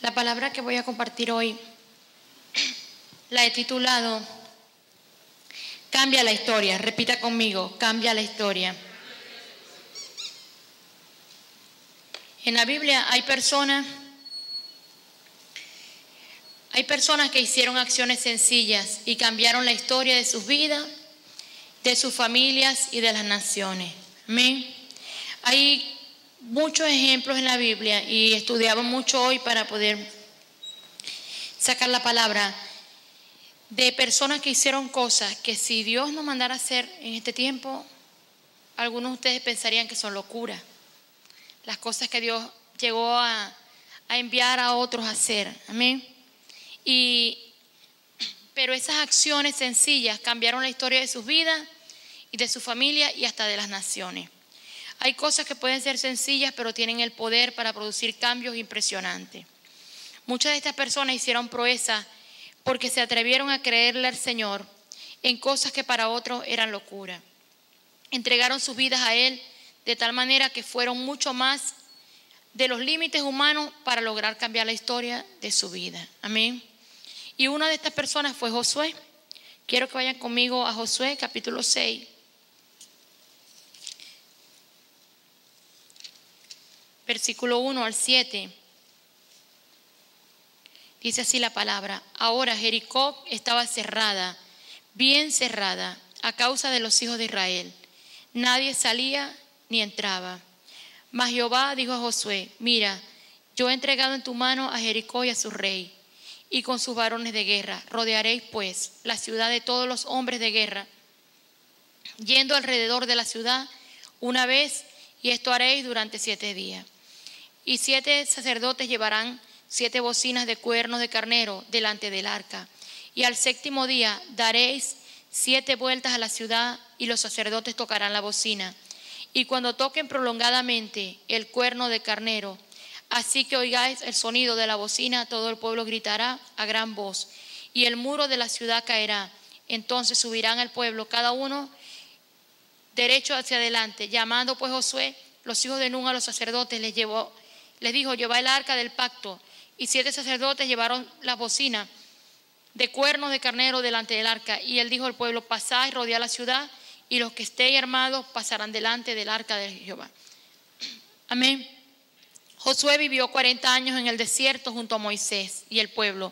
La palabra que voy a compartir hoy la he titulado Cambia la historia. Repita conmigo, cambia la historia. En la Biblia hay personas que hicieron acciones sencillas y cambiaron la historia de sus vidas, de sus familias y de las naciones. Amén. Hay muchos ejemplos en la Biblia y estudiamos mucho hoy para poder sacar la palabra de personas que hicieron cosas que si Dios nos mandara a hacer en este tiempo, algunos de ustedes pensarían que son locuras. Las cosas que Dios llegó a enviar a otros a hacer. Amén. Pero esas acciones sencillas cambiaron la historia de sus vidas y de su familia y hasta de las naciones. Hay cosas que pueden ser sencillas, pero tienen el poder para producir cambios impresionantes. Muchas de estas personas hicieron proezas porque se atrevieron a creerle al Señor en cosas que para otros eran locura. Entregaron sus vidas a Él de tal manera que fueron mucho más de los límites humanos para lograr cambiar la historia de su vida. Amén. Y una de estas personas fue Josué. Quiero que vayan conmigo a Josué capítulo 6. Versículo 1 al 7. Dice así la palabra: Ahora Jericó estaba cerrada, bien cerrada, a causa de los hijos de Israel. Nadie salía ni entraba. Mas Jehová dijo a Josué: Mira, yo he entregado en tu mano a Jericó y a su rey, y con sus varones de guerra. Rodearéis pues la ciudad de todos los hombres de guerra, yendo alrededor de la ciudad una vez, y esto haréis durante 7 días. Y 7 sacerdotes llevarán 7 bocinas de cuernos de carnero delante del arca. Y al 7º día daréis 7 vueltas a la ciudad, y los sacerdotes tocarán la bocina. Y cuando toquen prolongadamente el cuerno de carnero, así que oigáis el sonido de la bocina, todo el pueblo gritará a gran voz, y el muro de la ciudad caerá. Entonces subirán al pueblo, cada uno derecho hacia adelante. Llamando pues Josué los hijos de Nun a los sacerdotes, les dijo: llevad el arca del pacto. Y 7 sacerdotes llevaron las bocinas de cuernos de carnero delante del arca. Y él dijo al pueblo: pasad y rodead la ciudad, y los que estéis armados pasarán delante del arca de Jehová. Amén. Josué vivió 40 años en el desierto junto a Moisés y el pueblo.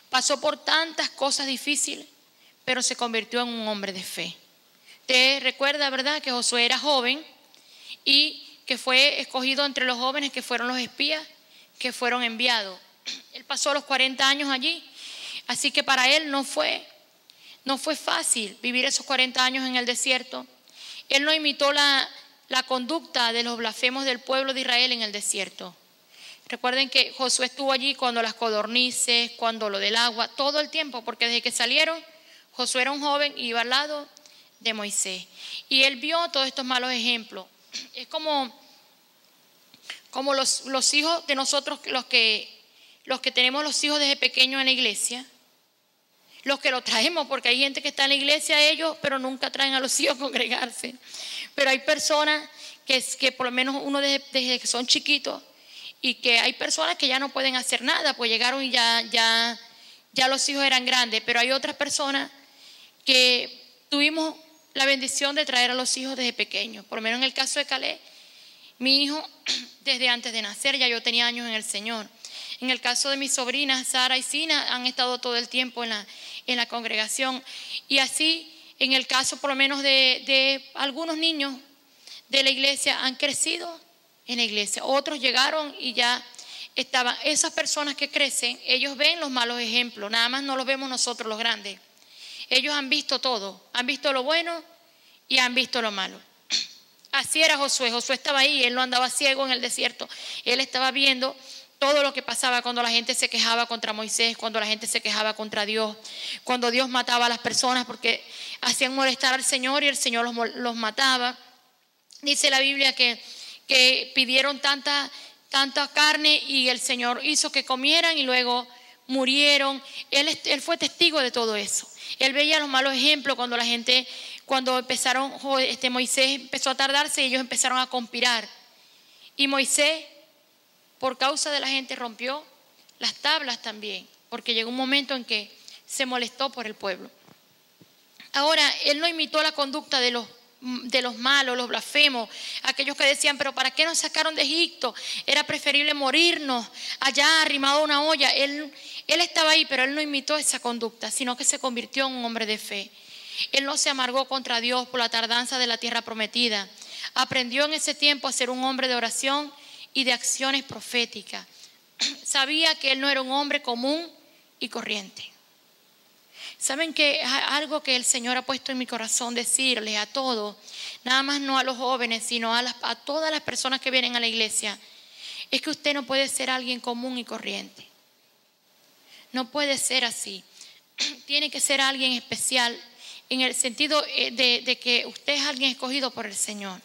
Pasó por tantas cosas difíciles, pero se convirtió en un hombre de fe. Te recuerda, ¿verdad?, que Josué era joven y que fue escogido entre los jóvenes que fueron los espías que fueron enviados. Él pasó los 40 años allí, así que para él no fue fácil vivir esos 40 años en el desierto. Él no imitó la conducta de los blasfemos del pueblo de Israel en el desierto. Recuerden que Josué estuvo allí cuando las codornices, cuando lo del agua, todo el tiempo, porque desde que salieron, Josué era un joven y iba al lado de Moisés. Y él vio todos estos malos ejemplos. Es como los hijos de nosotros, los que tenemos los hijos desde pequeños en la iglesia, los que los traemos, porque hay gente que está en la iglesia ellos, pero nunca traen a los hijos a congregarse. Pero hay personas que por lo menos uno desde que son chiquitos, y que hay personas que ya no pueden hacer nada, pues llegaron y ya los hijos eran grandes. Pero hay otras personas que tuvimos la bendición de traer a los hijos desde pequeños. Por lo menos en el caso de Caleb, mi hijo, desde antes de nacer, ya yo tenía años en el Señor. En el caso de mis sobrinas, Sara y Sina, han estado todo el tiempo en la congregación. Y así, en el caso por lo menos de algunos niños de la iglesia, han crecido en la iglesia. Otros llegaron y ya estaban. Esas personas que crecen, ellos ven los malos ejemplos, nada más no los vemos nosotros los grandes. Ellos han visto todo, han visto lo bueno y han visto lo malo. Así era Josué. Josué estaba ahí, él no andaba ciego en el desierto. Él estaba viendo todo lo que pasaba cuando la gente se quejaba contra Moisés, cuando la gente se quejaba contra Dios, cuando Dios mataba a las personas porque hacían molestar al Señor y el Señor los mataba. Dice la Biblia que pidieron tanta carne y el Señor hizo que comieran y luego murieron. Él fue testigo de todo eso. Él veía los malos ejemplos cuando la gente, Moisés empezó a tardarse y ellos empezaron a conspirar. Y Moisés, por causa de la gente, rompió las tablas también, porque llegó un momento en que se molestó por el pueblo. Ahora, él no imitó la conducta de los malos, los blasfemos, aquellos que decían, pero ¿para qué nos sacaron de Egipto? Era preferible morirnos allá arrimado a una olla. Él estaba ahí, pero él no imitó esa conducta, sino que se convirtió en un hombre de fe. Él no se amargó contra Dios por la tardanza de la tierra prometida. Aprendió en ese tiempo a ser un hombre de oración y de acciones proféticas. Sabía que él no era un hombre común y corriente. ¿Saben que algo que el Señor ha puesto en mi corazón decirles a todos, nada más no a los jóvenes, sino a todas las personas que vienen a la iglesia? Es que usted no puede ser alguien común y corriente. No puede ser así. Tiene que ser alguien especial en el sentido de que usted es alguien escogido por el Señor.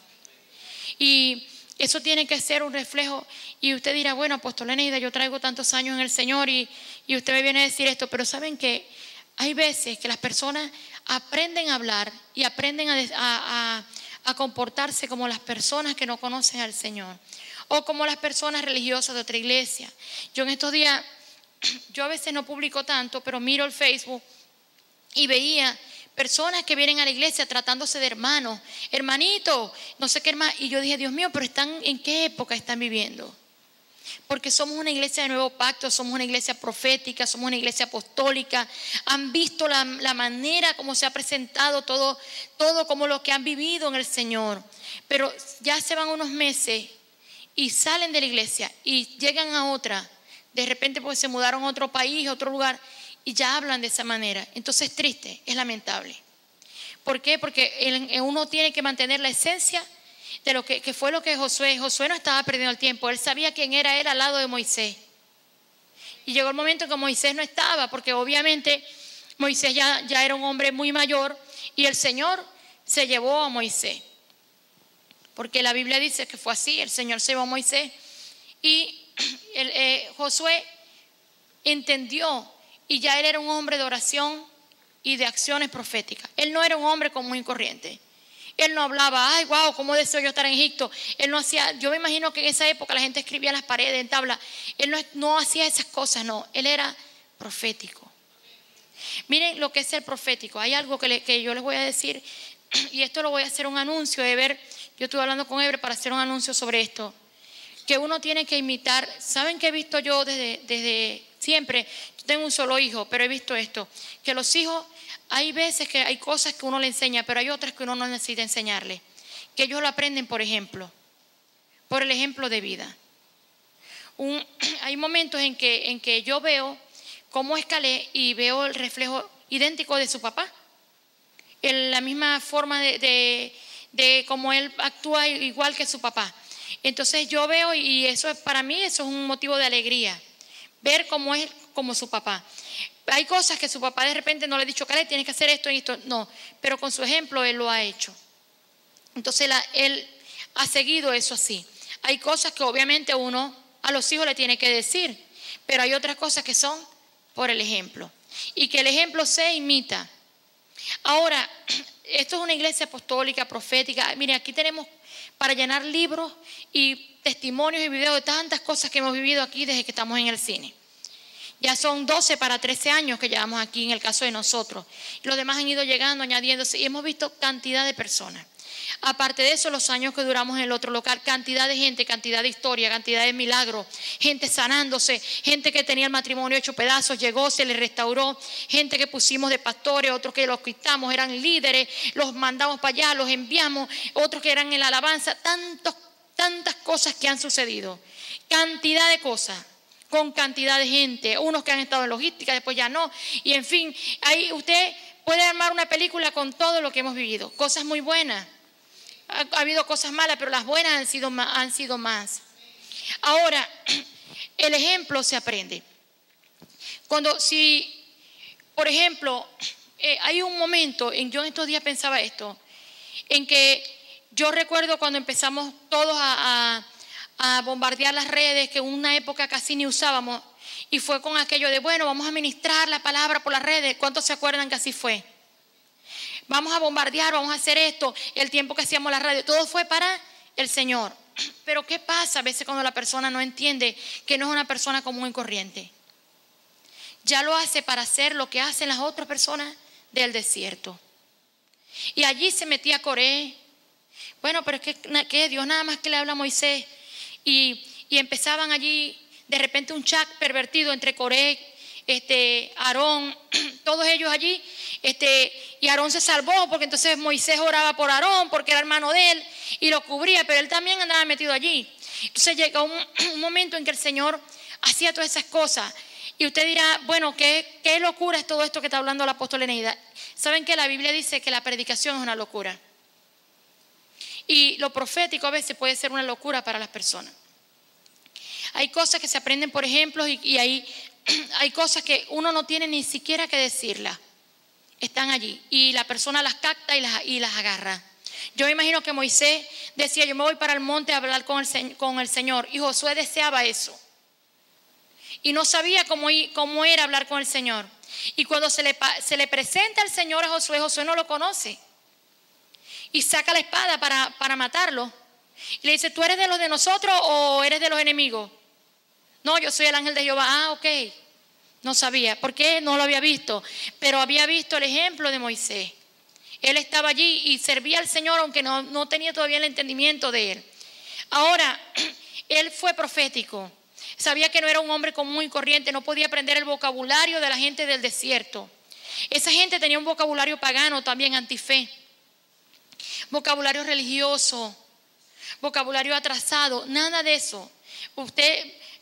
Y eso tiene que ser un reflejo. Y usted dirá, bueno, Apóstol Eneida, yo traigo tantos años en el Señor y usted me viene a decir esto, pero ¿saben qué? Hay veces que las personas aprenden a hablar y aprenden a comportarse como las personas que no conocen al Señor o como las personas religiosas de otra iglesia. Yo en estos días, yo a veces no publico tanto, pero miro el Facebook y veía personas que vienen a la iglesia tratándose de hermanos, hermanito, no sé qué hermano. Y yo dije, Dios mío, pero ¿en qué época están viviendo? Porque somos una iglesia de nuevo pacto, somos una iglesia profética, somos una iglesia apostólica. Han visto la manera como se ha presentado todo como lo que han vivido en el Señor. Pero ya se van unos meses y salen de la iglesia y llegan a otra. De repente porque se mudaron a otro país, a otro lugar y ya hablan de esa manera. Entonces es triste, es lamentable. ¿Por qué? Porque uno tiene que mantener la esencia de lo que fue lo que Josué no estaba perdiendo el tiempo. Él sabía quién era él al lado de Moisés. Y llegó el momento en que Moisés no estaba, porque obviamente Moisés ya era un hombre muy mayor y el Señor se llevó a Moisés. Porque la Biblia dice que fue así, el Señor se llevó a Moisés y Josué entendió y ya él era un hombre de oración y de acciones proféticas. Él no era un hombre común y corriente. Él no hablaba, ay, wow, cómo deseo yo estar en Egipto. Él no hacía, yo me imagino que en esa época la gente escribía en las paredes, en tablas. Él no hacía esas cosas, no. Él era profético. Miren lo que es el profético. Hay algo que yo les voy a decir, y esto lo voy a hacer un anuncio de ver. Yo estuve hablando con Ebre para hacer un anuncio sobre esto. Que uno tiene que imitar. ¿Saben qué he visto yo desde siempre? Yo tengo un solo hijo, pero he visto esto. Que los hijos, hay veces que hay cosas que uno le enseña, pero hay otras que uno no necesita enseñarle. Que ellos lo aprenden, por el ejemplo de vida. Hay momentos en que yo veo cómo escalé y veo el reflejo idéntico de su papá. En la misma forma de cómo él actúa igual que su papá. Entonces yo veo y eso para mí eso es un motivo de alegría. Ver cómo es como su papá. Hay cosas que su papá de repente no le ha dicho, Caleb, tienes que hacer esto y esto. No, pero con su ejemplo él lo ha hecho. Entonces él ha seguido eso así. Hay cosas que obviamente uno a los hijos le tiene que decir, pero hay otras cosas que son por el ejemplo. Y que el ejemplo se imita. Ahora, esto es una iglesia apostólica, profética. Mire, aquí tenemos para llenar libros y testimonios y videos de tantas cosas que hemos vivido aquí desde que estamos en el cine. Ya son 12 para 13 años que llevamos aquí en el caso de nosotros. Los demás han ido llegando, añadiéndose y hemos visto cantidad de personas. Aparte de eso, los años que duramos en el otro local, cantidad de gente, cantidad de historia, cantidad de milagros, gente sanándose, gente que tenía el matrimonio hecho pedazos, llegó, se les restauró, gente que pusimos de pastores, otros que los quitamos, eran líderes, los mandamos para allá, los enviamos, otros que eran en la alabanza, tantas cosas que han sucedido, cantidad de cosas. Con cantidad de gente, unos que han estado en logística, después ya no, y en fin, ahí usted puede armar una película con todo lo que hemos vivido, cosas muy buenas, ha habido cosas malas, pero las buenas han sido más. Ahora, el ejemplo se aprende. Por ejemplo, hay un momento, yo en estos días pensaba esto, en que yo recuerdo cuando empezamos todos a bombardear las redes, que en una época casi ni usábamos, y fue con aquello de, bueno, vamos a ministrar la palabra por las redes. ¿Cuántos se acuerdan que así fue? Vamos a bombardear, vamos a hacer esto, el tiempo que hacíamos la radio, todo fue para el Señor. Pero ¿qué pasa a veces cuando la persona no entiende que no es una persona común y corriente? ya lo hace para hacer lo que hacen las otras personas del desierto. Y allí se metía Coré. Bueno, pero es que Dios nada más que le habla a Moisés. Y empezaban allí de repente un chat pervertido entre Coré, Aarón, todos ellos allí. Y Aarón se salvó porque entonces Moisés oraba por Aarón porque era hermano de él y lo cubría, pero él también andaba metido allí. Entonces llegó un momento en que el Señor hacía todas esas cosas. Y usted dirá, bueno, ¿qué locura es todo esto que está hablando el apóstol Eneida? ¿Saben que la Biblia dice que la predicación es una locura? Y lo profético a veces puede ser una locura para las personas. Hay cosas que se aprenden por ejemplos y hay cosas que uno no tiene ni siquiera que decirlas. Están allí y la persona las capta y las agarra. Yo me imagino que Moisés decía, yo me voy para el monte a hablar con el Señor. Y Josué deseaba eso. Y no sabía cómo era hablar con el Señor. Y cuando se le presenta al Señor a Josué, Josué no lo conoce. Y saca la espada para matarlo. Y le dice, ¿tú eres de los de nosotros o eres de los enemigos? No, yo soy el ángel de Jehová. Ah, ok. No sabía. ¿Por qué? No lo había visto. Pero había visto el ejemplo de Moisés. Él estaba allí y servía al Señor aunque no tenía todavía el entendimiento de él. Ahora, él fue profético. Sabía que no era un hombre común y corriente, no podía aprender el vocabulario de la gente del desierto. Esa gente tenía un vocabulario pagano también, antife. Vocabulario religioso, vocabulario atrasado, nada de eso.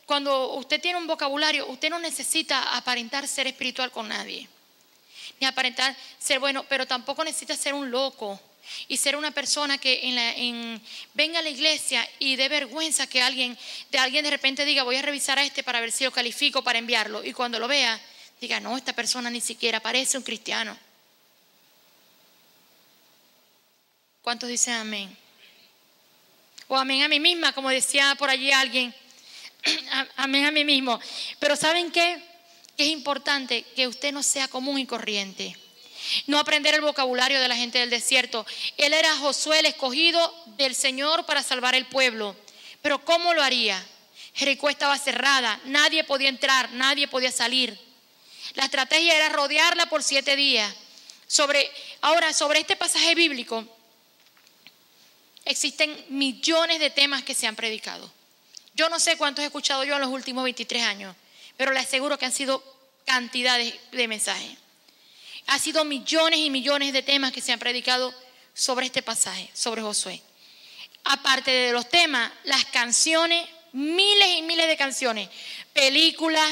Cuando usted tiene un vocabulario, usted no necesita aparentar ser espiritual con nadie. Ni aparentar ser bueno, pero tampoco necesita ser un loco. Y ser una persona que venga a la iglesia y dé vergüenza que alguien de repente diga, voy a revisar a para ver si lo califico para enviarlo. Y cuando lo vea, diga, no, esta persona ni siquiera parece un cristiano. ¿Cuántos dicen amén? O amén a mí misma, como decía por allí alguien. Amén a mí mismo. Pero ¿saben qué? Que es importante que usted no sea común y corriente. No aprender el vocabulario de la gente del desierto. Él era Josué, el escogido del Señor para salvar el pueblo. Pero ¿cómo lo haría? Jericó estaba cerrada, nadie podía entrar, nadie podía salir. La estrategia era rodearla por 7 días. Sobre este pasaje bíblico existen millones de temas que se han predicado. Yo no sé cuántos he escuchado yo en los últimos 23 años, pero les aseguro que han sido cantidades de mensajes. Ha sido millones y millones de temas que se han predicado sobre este pasaje, sobre Josué. Aparte de los temas, las canciones, miles y miles de canciones, películas,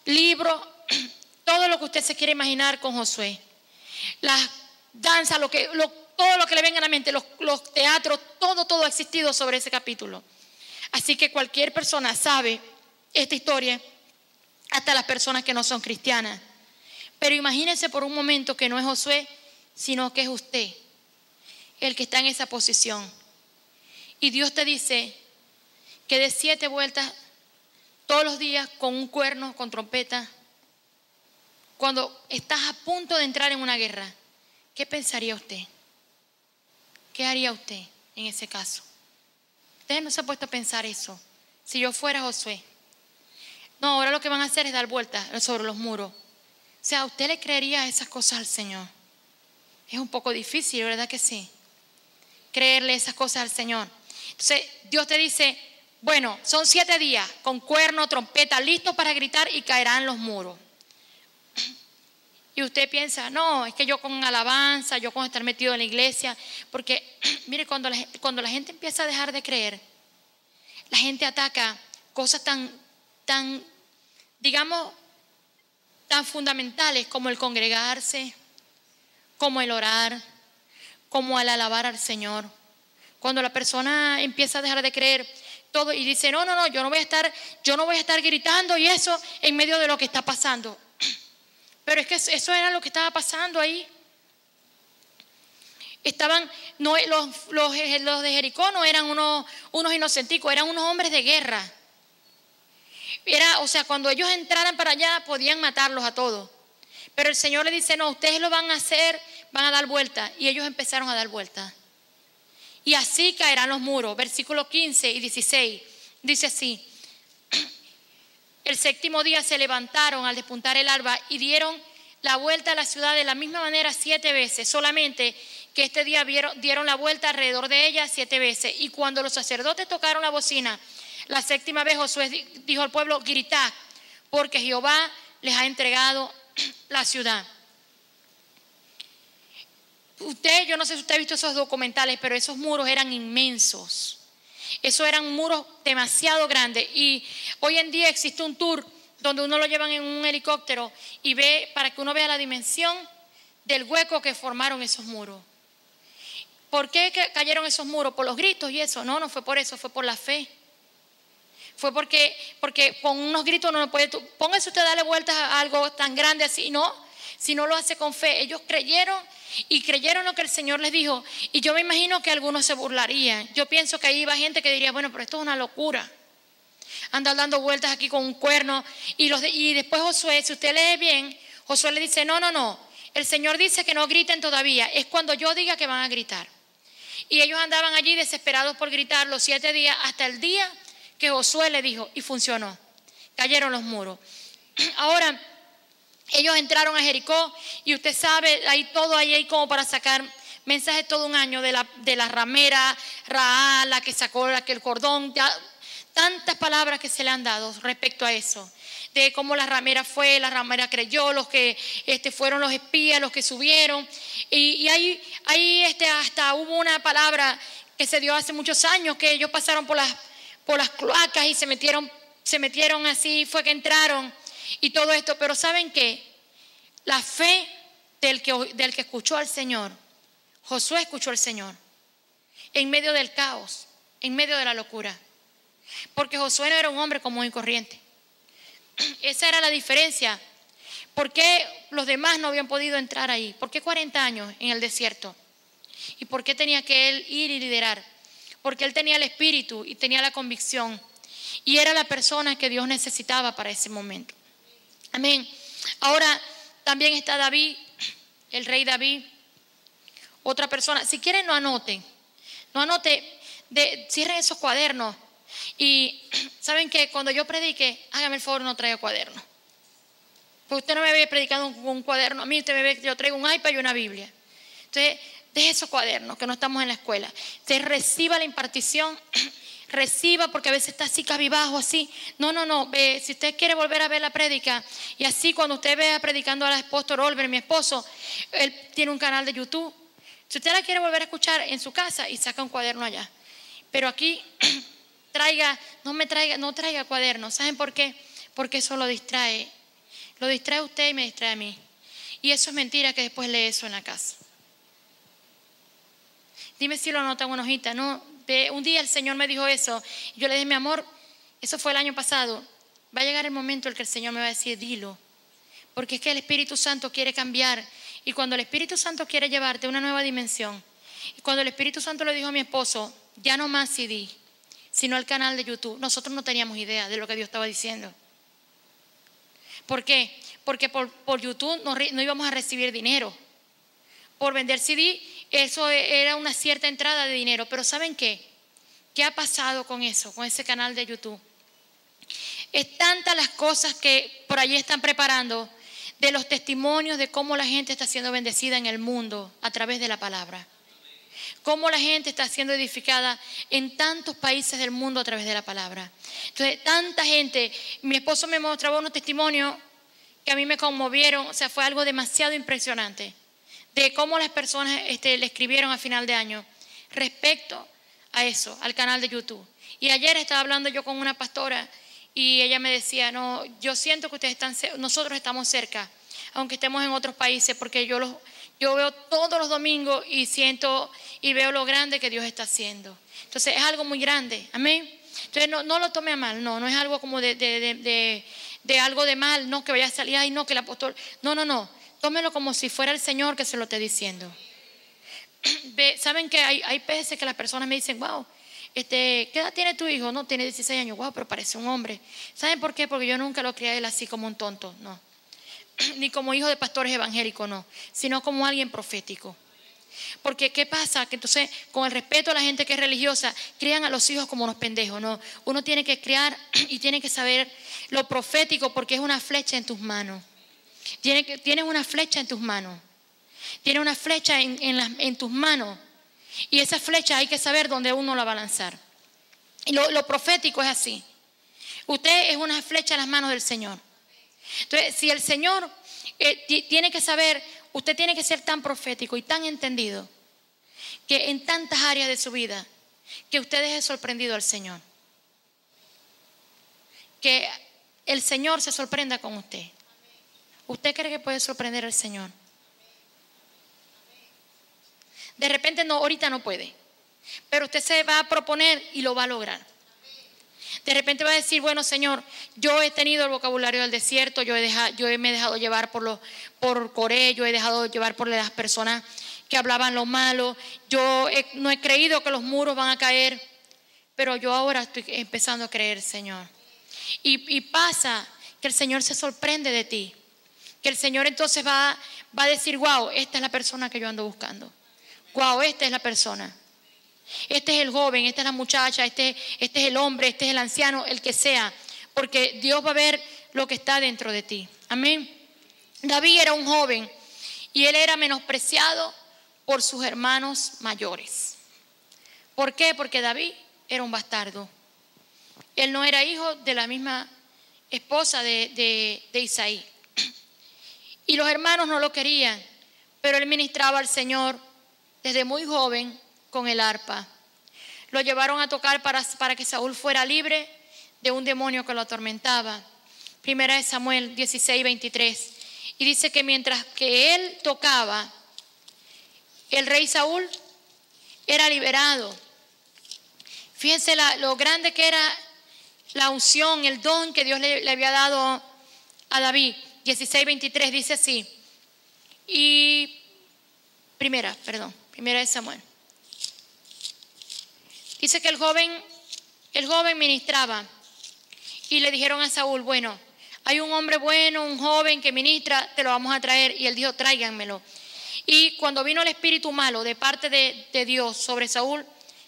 libros, todo lo que usted se quiere imaginar con Josué. Las danzas, todo lo que le venga a la mente, los teatros, todo ha existido sobre ese capítulo. Así que cualquier persona sabe esta historia, hasta las personas que no son cristianas. Pero imagínense por un momento que no es Josué, sino que es usted, el que está en esa posición. Y Dios te dice que des 7 vueltas todos los días con un cuerno, con trompeta. Cuando estás a punto de entrar en una guerra, ¿qué pensaría usted? ¿Qué haría usted en ese caso? Usted no se ha puesto a pensar eso. Si yo fuera Josué. No, ahora lo que van a hacer es dar vueltas sobre los muros. O sea, ¿usted le creería esas cosas al Señor? Es un poco difícil, ¿verdad que sí? Creerle esas cosas al Señor. Entonces, Dios te dice, bueno, son 7 días con cuerno, trompeta, listos para gritar y caerán los muros. Y usted piensa, no, es que yo con alabanza, yo con estar metido en la iglesia, porque, mire, cuando la gente empieza a dejar de creer, la gente ataca cosas tan, digamos, tan fundamentales como el congregarse, como el orar, como el alabar al Señor. Cuando la persona empieza a dejar de creer todo y dice, no, yo no voy a estar gritando y eso en medio de lo que está pasando. Pero es que eso era lo que estaba pasando ahí. Los de Jericó no eran unos inocenticos, eran unos hombres de guerra. Cuando ellos entraran para allá podían matarlos a todos. Pero el Señor le dice, no, ustedes lo van a hacer, van a dar vuelta. Y ellos empezaron a dar vuelta. Y así caerán los muros. Versículos 15 y 16. Dice así. El séptimo día se levantaron al despuntar el alba y dieron la vuelta a la ciudad de la misma manera 7 veces, solamente que este día dieron la vuelta alrededor de ella 7 veces. Y cuando los sacerdotes tocaron la bocina, la séptima vez Josué dijo al pueblo: gritad, porque Jehová les ha entregado la ciudad. Yo no sé si usted ha visto esos documentales, pero esos muros eran inmensos. Esos eran muros demasiado grandes. Y hoy en día existe un tour donde uno lo llevan en un helicóptero y ve, para que uno vea la dimensión del hueco que formaron esos muros. ¿Por qué cayeron esos muros? ¿Por los gritos y eso? No, no fue por eso, fue por la fe. Fue porque con unos gritos uno no puede. Póngase usted a darle vueltas a algo tan grande así, no. Si no lo hace con fe. Ellos creyeron lo que el Señor les dijo. Y yo me imagino que algunos se burlarían. Yo pienso que ahí iba gente que diría: bueno, pero esto es una locura. Andar dando vueltas aquí con un cuerno. Y después Josué, si usted lee bien, Josué le dice: no. El Señor dice que no griten todavía. Es cuando yo diga que van a gritar. Y ellos andaban allí desesperados por gritar los 7 días, hasta el día que Josué le dijo, y funcionó. Cayeron los muros. Ahora, ellos entraron a Jericó, y usted sabe, hay todo ahí como para sacar mensajes todo un año de la ramera, Raá, la que sacó el cordón, tantas palabras que se le han dado respecto a eso. De cómo la ramera creyó, los que fueron los espías, los que subieron. Y ahí hasta hubo una palabra que se dio hace muchos años, que ellos pasaron por las cloacas y se metieron así, fue que entraron y todo esto. Pero ¿saben qué? La fe del que escuchó al Señor, Josué escuchó al Señor en medio del caos, en medio de la locura. Porque Josué no era un hombre común y corriente. Esa era la diferencia. ¿Por qué los demás no habían podido entrar ahí? ¿Por qué 40 años en el desierto? ¿Y por qué tenía que él ir y liderar? Porque él tenía el espíritu y tenía la convicción. Y era la persona que Dios necesitaba para ese momento. Amén. Ahora también está David, el rey David. Otra persona. Si quieren, no anoten. Cierren esos cuadernos. Y saben que cuando yo predique, hágame el favor, no traiga cuaderno. Porque usted no me ve predicando con un cuaderno. A mí usted me ve que yo traigo un iPad y una Biblia. Entonces, deje esos cuadernos, que no estamos en la escuela. Usted reciba la impartición, reciba, porque a veces está así cabizbajo, así. No. Si usted quiere volver a ver la prédica, y así cuando usted vea predicando al apóstol Olver, mi esposo, él tiene un canal de YouTube. Si usted la quiere volver a escuchar en su casa, y saca un cuaderno allá. Pero aquí no traiga cuadernos. ¿Saben por qué? Porque eso lo distrae. Lo distrae a usted y me distrae a mí. Y eso es mentira, que después lee eso en la casa. Dime si lo anotan en una hojita. No, un día el Señor me dijo eso. Y yo le dije: mi amor, eso fue el año pasado. Va a llegar el momento en que el Señor me va a decir: dilo. Porque es que el Espíritu Santo quiere cambiar. Y cuando el Espíritu Santo quiere llevarte a una nueva dimensión. Y cuando el Espíritu Santo le dijo a mi esposo: ya no más CD, sino el canal de YouTube. Nosotros no teníamos idea de lo que Dios estaba diciendo. ¿Por qué? Porque por YouTube no íbamos a recibir dinero. Por vender CD, eso era una cierta entrada de dinero. Pero ¿saben qué? ¿Qué ha pasado con eso, con ese canal de YouTube? Es tantas las cosas que por allí están preparando, de los testimonios de cómo la gente está siendo bendecida en el mundo a través de la palabra. Cómo la gente está siendo edificada en tantos países del mundo a través de la palabra. Entonces, tanta gente. Mi esposo me mostraba unos testimonios que a mí me conmovieron. O sea, fue algo demasiado impresionante. De cómo las personas le escribieron a final de año respecto a eso, al canal de YouTube. Y ayer estaba hablando yo con una pastora y ella me decía: no, yo siento que nosotros estamos cerca, aunque estemos en otros países, porque yo veo todos los domingos y siento y veo lo grande que Dios está haciendo. Entonces es algo muy grande, amén. Entonces no lo tome a mal, no es algo como de algo de mal, no, que vaya a salir, ay no, que el apóstol, no, tómelo como si fuera el Señor que se lo esté diciendo. Saben que hay veces que las personas me dicen: wow, ¿qué edad tiene tu hijo? No, tiene 16 años, wow, pero parece un hombre. ¿Saben por qué? Porque yo nunca lo crié a él así como un tonto, no. Ni como hijo de pastores evangélicos, no, sino como alguien profético. Porque ¿qué pasa? Que entonces, con el respeto a la gente que es religiosa, crían a los hijos como unos pendejos, ¿no? Uno tiene que criar y tiene que saber lo profético, porque es una flecha en tus manos. Tienes una flecha en tus manos. Tienes una flecha en tus manos. Y esa flecha hay que saber dónde uno la va a lanzar. Y lo profético es así. Usted es una flecha en las manos del Señor. Entonces, si el Señor tiene que saber, usted tiene que ser tan profético y tan entendido que en tantas áreas de su vida, que usted deje sorprendido al Señor. Que el Señor se sorprenda con usted. ¿Usted cree que puede sorprender al Señor? De repente no, ahorita no puede, pero usted se va a proponer y lo va a lograr. De repente va a decir, bueno, Señor, yo he tenido el vocabulario del desierto, me he dejado llevar por Coré, yo he dejado llevar por las personas que hablaban lo malo, no he creído que los muros van a caer, pero yo ahora estoy empezando a creer, Señor. Y pasa que el Señor se sorprende de ti, que el Señor entonces va a decir, wow, esta es la persona que yo ando buscando. Wow, esta es la persona. Este es el joven, esta es la muchacha, este es el hombre, este es el anciano, el que sea. Porque Dios va a ver lo que está dentro de ti. Amén. David era un joven y él era menospreciado por sus hermanos mayores. ¿Por qué? Porque David era un bastardo. Él no era hijo de la misma esposa de Isaí. Y los hermanos no lo querían, pero él ministraba al Señor desde muy joven con el arpa. Lo llevaron a tocar para que Saúl fuera libre de un demonio que lo atormentaba. Primera de Samuel 16:23. Y dice que mientras que él tocaba, el rey Saúl era liberado. Fíjense lo grande que era la unción, el don que Dios le había dado a David. 16:23 dice así. Y primera de Samuel. Dice que el joven ministraba y le dijeron a Saúl, bueno, hay un hombre bueno, un joven que ministra, te lo vamos a traer. Y él dijo, tráiganmelo. Y cuando vino el espíritu malo de parte de Dios sobre Saúl,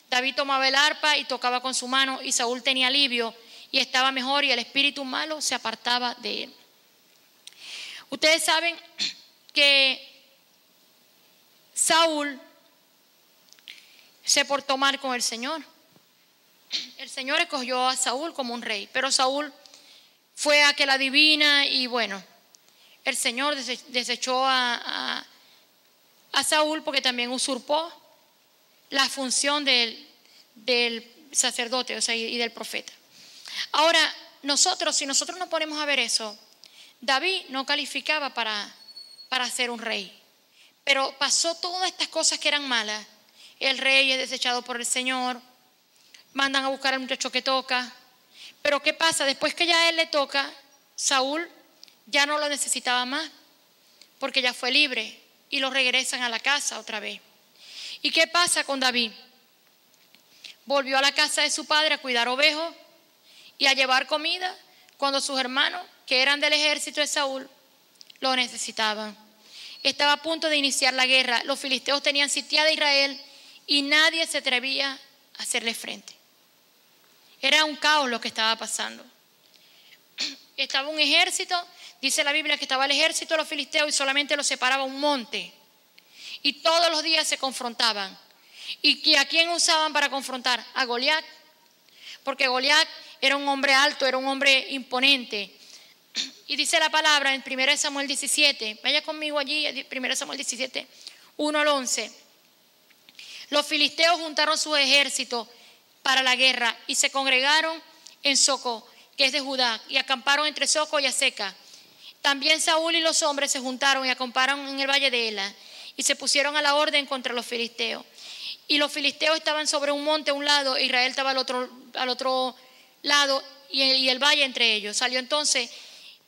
David tomaba el arpa y tocaba con su mano y Saúl tenía alivio y estaba mejor y el espíritu malo se apartaba de él. Ustedes saben que Saúl se portó mal con el Señor. El Señor escogió a Saúl como un rey, pero Saúl fue aquel adivina y bueno, el Señor desechó a Saúl porque también usurpó la función del sacerdote, o sea, y del profeta. Ahora, si nosotros nos ponemos a ver eso, David no calificaba para ser un rey, pero pasó todas estas cosas que eran malas. El rey es desechado por el Señor, mandan a buscar al muchacho que toca. Pero ¿qué pasa? Después que ya a él le toca, Saúl ya no lo necesitaba más, porque ya fue libre y lo regresan a la casa otra vez. ¿Y qué pasa con David? Volvió a la casa de su padre a cuidar ovejos y a llevar comida cuando sus hermanos, que eran del ejército de Saúl, lo necesitaban. Estaba a punto de iniciar la guerra. Los filisteos tenían sitiada Israel y nadie se atrevía a hacerle frente. Era un caos lo que estaba pasando. Estaba un ejército, dice la Biblia que estaba el ejército de los filisteos y solamente los separaba un monte. Y todos los días se confrontaban. ¿Y a quién usaban para confrontar? A Goliat. Porque Goliat era un hombre alto, era un hombre imponente. Y dice la palabra en 1 Samuel 17, vaya conmigo allí, 1 Samuel 17, 1 al 11. Los filisteos juntaron su ejército para la guerra y se congregaron en Soco, que es de Judá, y acamparon entre Soco y Aseca. También Saúl y los hombres se juntaron y acamparon en el valle de Ela y se pusieron a la orden contra los filisteos. Y los filisteos estaban sobre un monte a un lado, e Israel estaba al otro lado y el valle entre ellos. Salió entonces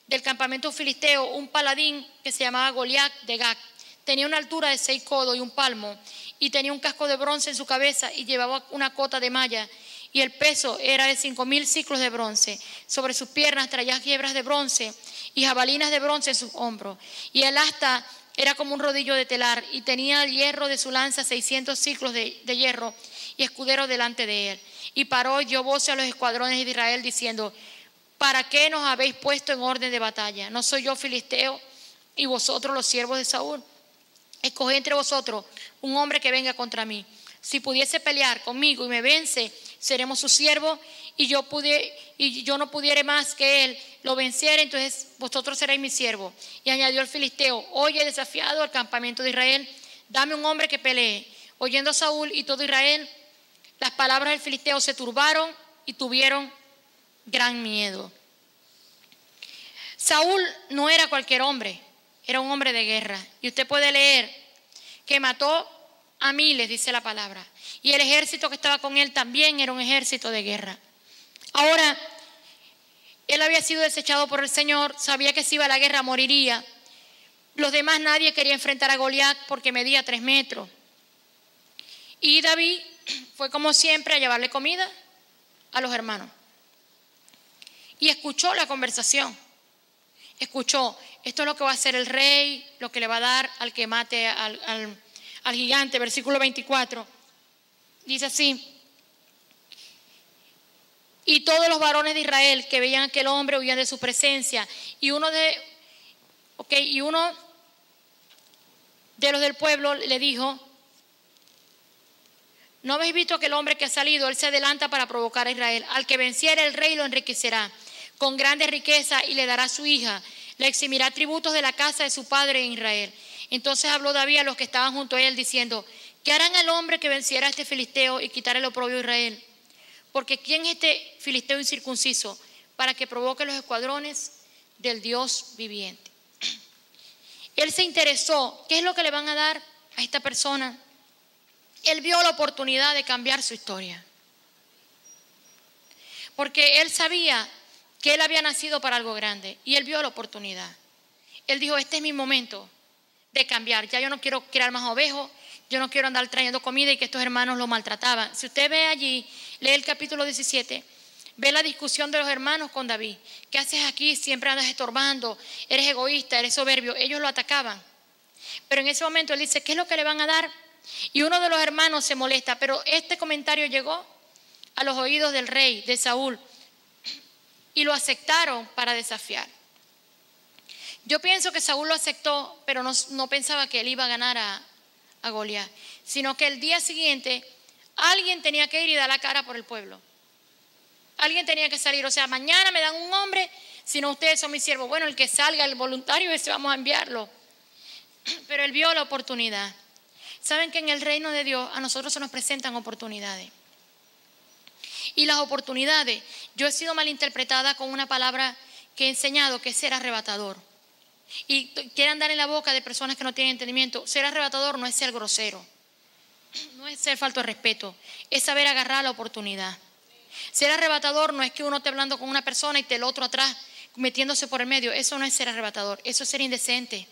del campamento filisteo un paladín que se llamaba Goliat de Gat. Tenía una altura de 6 codos y un palmo, y tenía un casco de bronce en su cabeza y llevaba una cota de malla, y el peso era de 5,000 ciclos de bronce. Sobre sus piernas traía quiebras de bronce y jabalinas de bronce en sus hombros, y el asta era como un rodillo de telar, y tenía el hierro de su lanza 600 ciclos de hierro, y escudero delante de él. Y paró y dio voces a los escuadrones de Israel diciendo: ¿para qué nos habéis puesto en orden de batalla? ¿No soy yo filisteo y vosotros los siervos de Saúl? Escoged entre vosotros un hombre que venga contra mí. Si pudiese pelear conmigo y me vence, seremos sus siervos, y yo no pudiere más que él lo venciera, entonces vosotros seréis mis siervos. Y añadió el filisteo: hoy he desafiado al campamento de Israel, dame un hombre que pelee. Oyendo Saúl y todo Israel las palabras del filisteo, se turbaron y tuvieron gran miedo. Saúl no era cualquier hombre, era un hombre de guerra. Y usted puede leer que mató a miles, dice la palabra. Y el ejército que estaba con él también era un ejército de guerra. Ahora, él había sido desechado por el Señor, sabía que si iba a la guerra moriría. Los demás, nadie quería enfrentar a Goliat porque medía 3 metros. Y David fue como siempre a llevarle comida a los hermanos. Y escuchó la conversación. Escuchó: esto es lo que va a hacer el rey, lo que le va a dar al que mate al gigante. Versículo 24. Dice así: y todos los varones de Israel que veían a aquel hombre huían de su presencia. Y uno de los del pueblo le dijo: ¿no habéis visto aquel hombre que ha salido? Él se adelanta para provocar a Israel. Al que venciera, el rey lo enriquecerá con grandes riquezas y le dará su hija. Le eximirá tributos de la casa de su padre en Israel. Entonces habló David a los que estaban junto a él diciendo: ¿qué harán al hombre que venciera a este filisteo y quitara el oprobio de Israel? Porque ¿quién es este filisteo incircunciso para que provoque los escuadrones del Dios viviente? Él se interesó. ¿Qué es lo que le van a dar a esta persona? Él vio la oportunidad de cambiar su historia. Porque él sabía que él había nacido para algo grande. Y él vio la oportunidad. Él dijo: este es mi momento de cambiar. Ya yo no quiero criar más ovejos. Yo no quiero andar trayendo comida y que estos hermanos lo maltrataban. Si usted ve allí, lee el capítulo 17, ve la discusión de los hermanos con David. ¿Qué haces aquí? Siempre andas estorbando. Eres egoísta, eres soberbio. Ellos lo atacaban. Pero en ese momento él dice: ¿qué es lo que le van a dar? Y uno de los hermanos se molesta, pero este comentario llegó a los oídos del rey, de Saúl, y lo aceptaron para desafiar. Yo pienso que Saúl lo aceptó, pero no pensaba que él iba a ganar a Goliat, sino que el día siguiente alguien tenía que ir y dar la cara por el pueblo. Alguien tenía que salir. O sea, mañana me dan un hombre, si no ustedes son mis siervos. Bueno, el que salga, el voluntario, ese vamos a enviarlo. Pero él vio la oportunidad. Saben que en el reino de Dios a nosotros se nos presentan oportunidades. Y las oportunidades, yo he sido malinterpretada con una palabra que he enseñado, que es ser arrebatador. Y quiere andar en la boca de personas que no tienen entendimiento. Ser arrebatador no es ser grosero, no es ser falto de respeto, es saber agarrar la oportunidad. Ser arrebatador no es que uno esté hablando con una persona y el otro atrás metiéndose por el medio. Eso no es ser arrebatador, eso es ser indecente.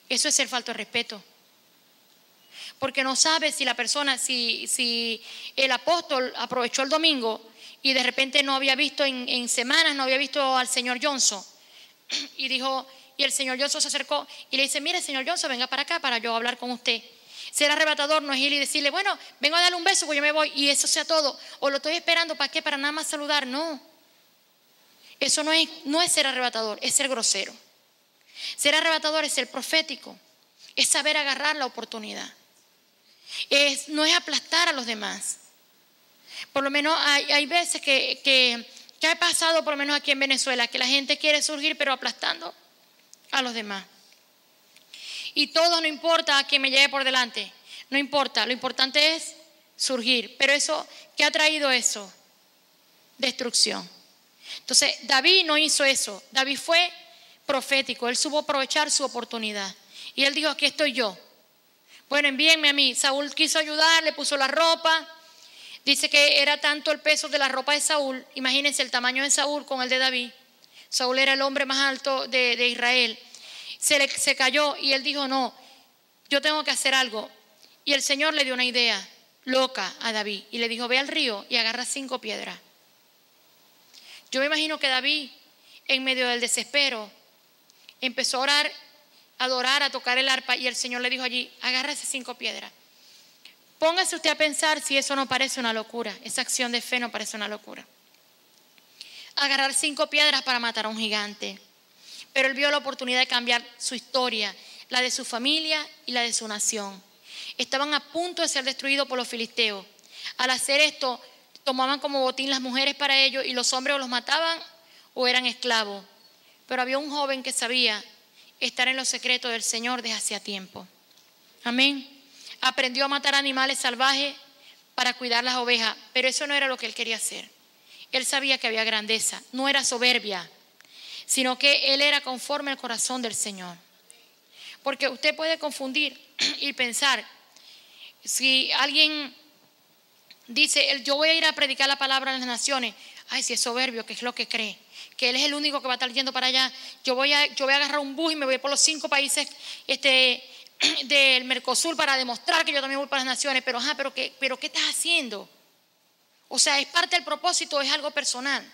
Eso es ser falto de respeto. Porque no sabe si la persona, si el apóstol aprovechó el domingo y de repente no había visto en semanas, no había visto al señor Johnson. Y el señor Johnson se acercó y le dice: mire, señor Johnson, venga para acá para yo hablar con usted. Ser arrebatador no es ir y decirle: bueno, vengo a darle un beso, pues yo me voy y eso sea todo. O lo estoy esperando, ¿para qué? Para nada más saludar. No. Eso no es ser arrebatador, es ser grosero. Ser arrebatador es ser profético, es saber agarrar la oportunidad. No es aplastar a los demás. Por lo menos hay veces que ha pasado, por lo menos aquí en Venezuela, que la gente quiere surgir pero aplastando a los demás. Y todo, no importa a quién me lleve por delante, no importa, lo importante es surgir. Pero eso, ¿qué ha traído eso? Destrucción. Entonces David no hizo eso. David fue profético, él supo aprovechar su oportunidad. Y él dijo: aquí estoy yo. Bueno, envíenme a mí. Saúl quiso ayudar, le puso la ropa. Dice que era tanto el peso de la ropa de Saúl. Imagínense el tamaño de Saúl con el de David. Saúl era el hombre más alto de Israel. Se cayó y él dijo: no, yo tengo que hacer algo. Y el Señor le dio una idea loca a David y le dijo: ve al río y agarra 5 piedras. Yo me imagino que David, en medio del desespero, empezó a orar adorar, a tocar el arpa, y el Señor le dijo allí, agárrese 5 piedras. Póngase usted a pensar si eso no parece una locura, esa acción de fe no parece una locura. Agarrar 5 piedras para matar a un gigante. Pero él vio la oportunidad de cambiar su historia, la de su familia y la de su nación. Estaban a punto de ser destruidos por los filisteos. Al hacer esto, tomaban como botín las mujeres para ellos, y los hombres o los mataban o eran esclavos. Pero había un joven que sabía estar en los secretos del Señor desde hacía tiempo. Amén. Aprendió a matar animales salvajes para cuidar las ovejas, pero eso no era lo que él quería hacer. Él sabía que había grandeza, no era soberbia, sino que él era conforme al corazón del Señor. Porque usted puede confundir y pensar, si alguien dice, yo voy a ir a predicar la palabra en las naciones, ay, si es soberbio, ¿qué es lo que cree? Que él es el único que va a estar yendo para allá. Yo voy a agarrar un bus y me voy por los 5 países del Mercosur para demostrar que yo también voy para las naciones. Pero ¿qué estás haciendo? O sea, ¿es parte del propósito o es algo personal?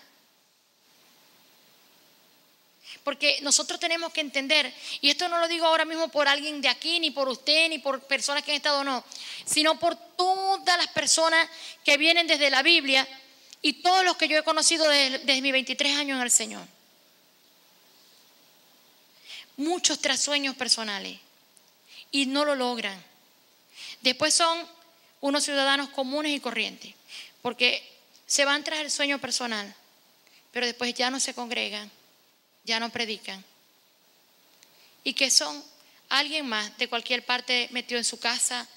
Porque nosotros tenemos que entender, y esto no lo digo ahora mismo por alguien de aquí, ni por usted, ni por personas que han estado no, sino por todas las personas que vienen desde la Biblia y todos los que yo he conocido desde mis 23 años en el Señor. Muchos tras sueños personales y no lo logran. Después son unos ciudadanos comunes y corrientes, porque se van tras el sueño personal, pero después ya no se congregan, ya no predican. Y que son alguien más de cualquier parte metido en su casa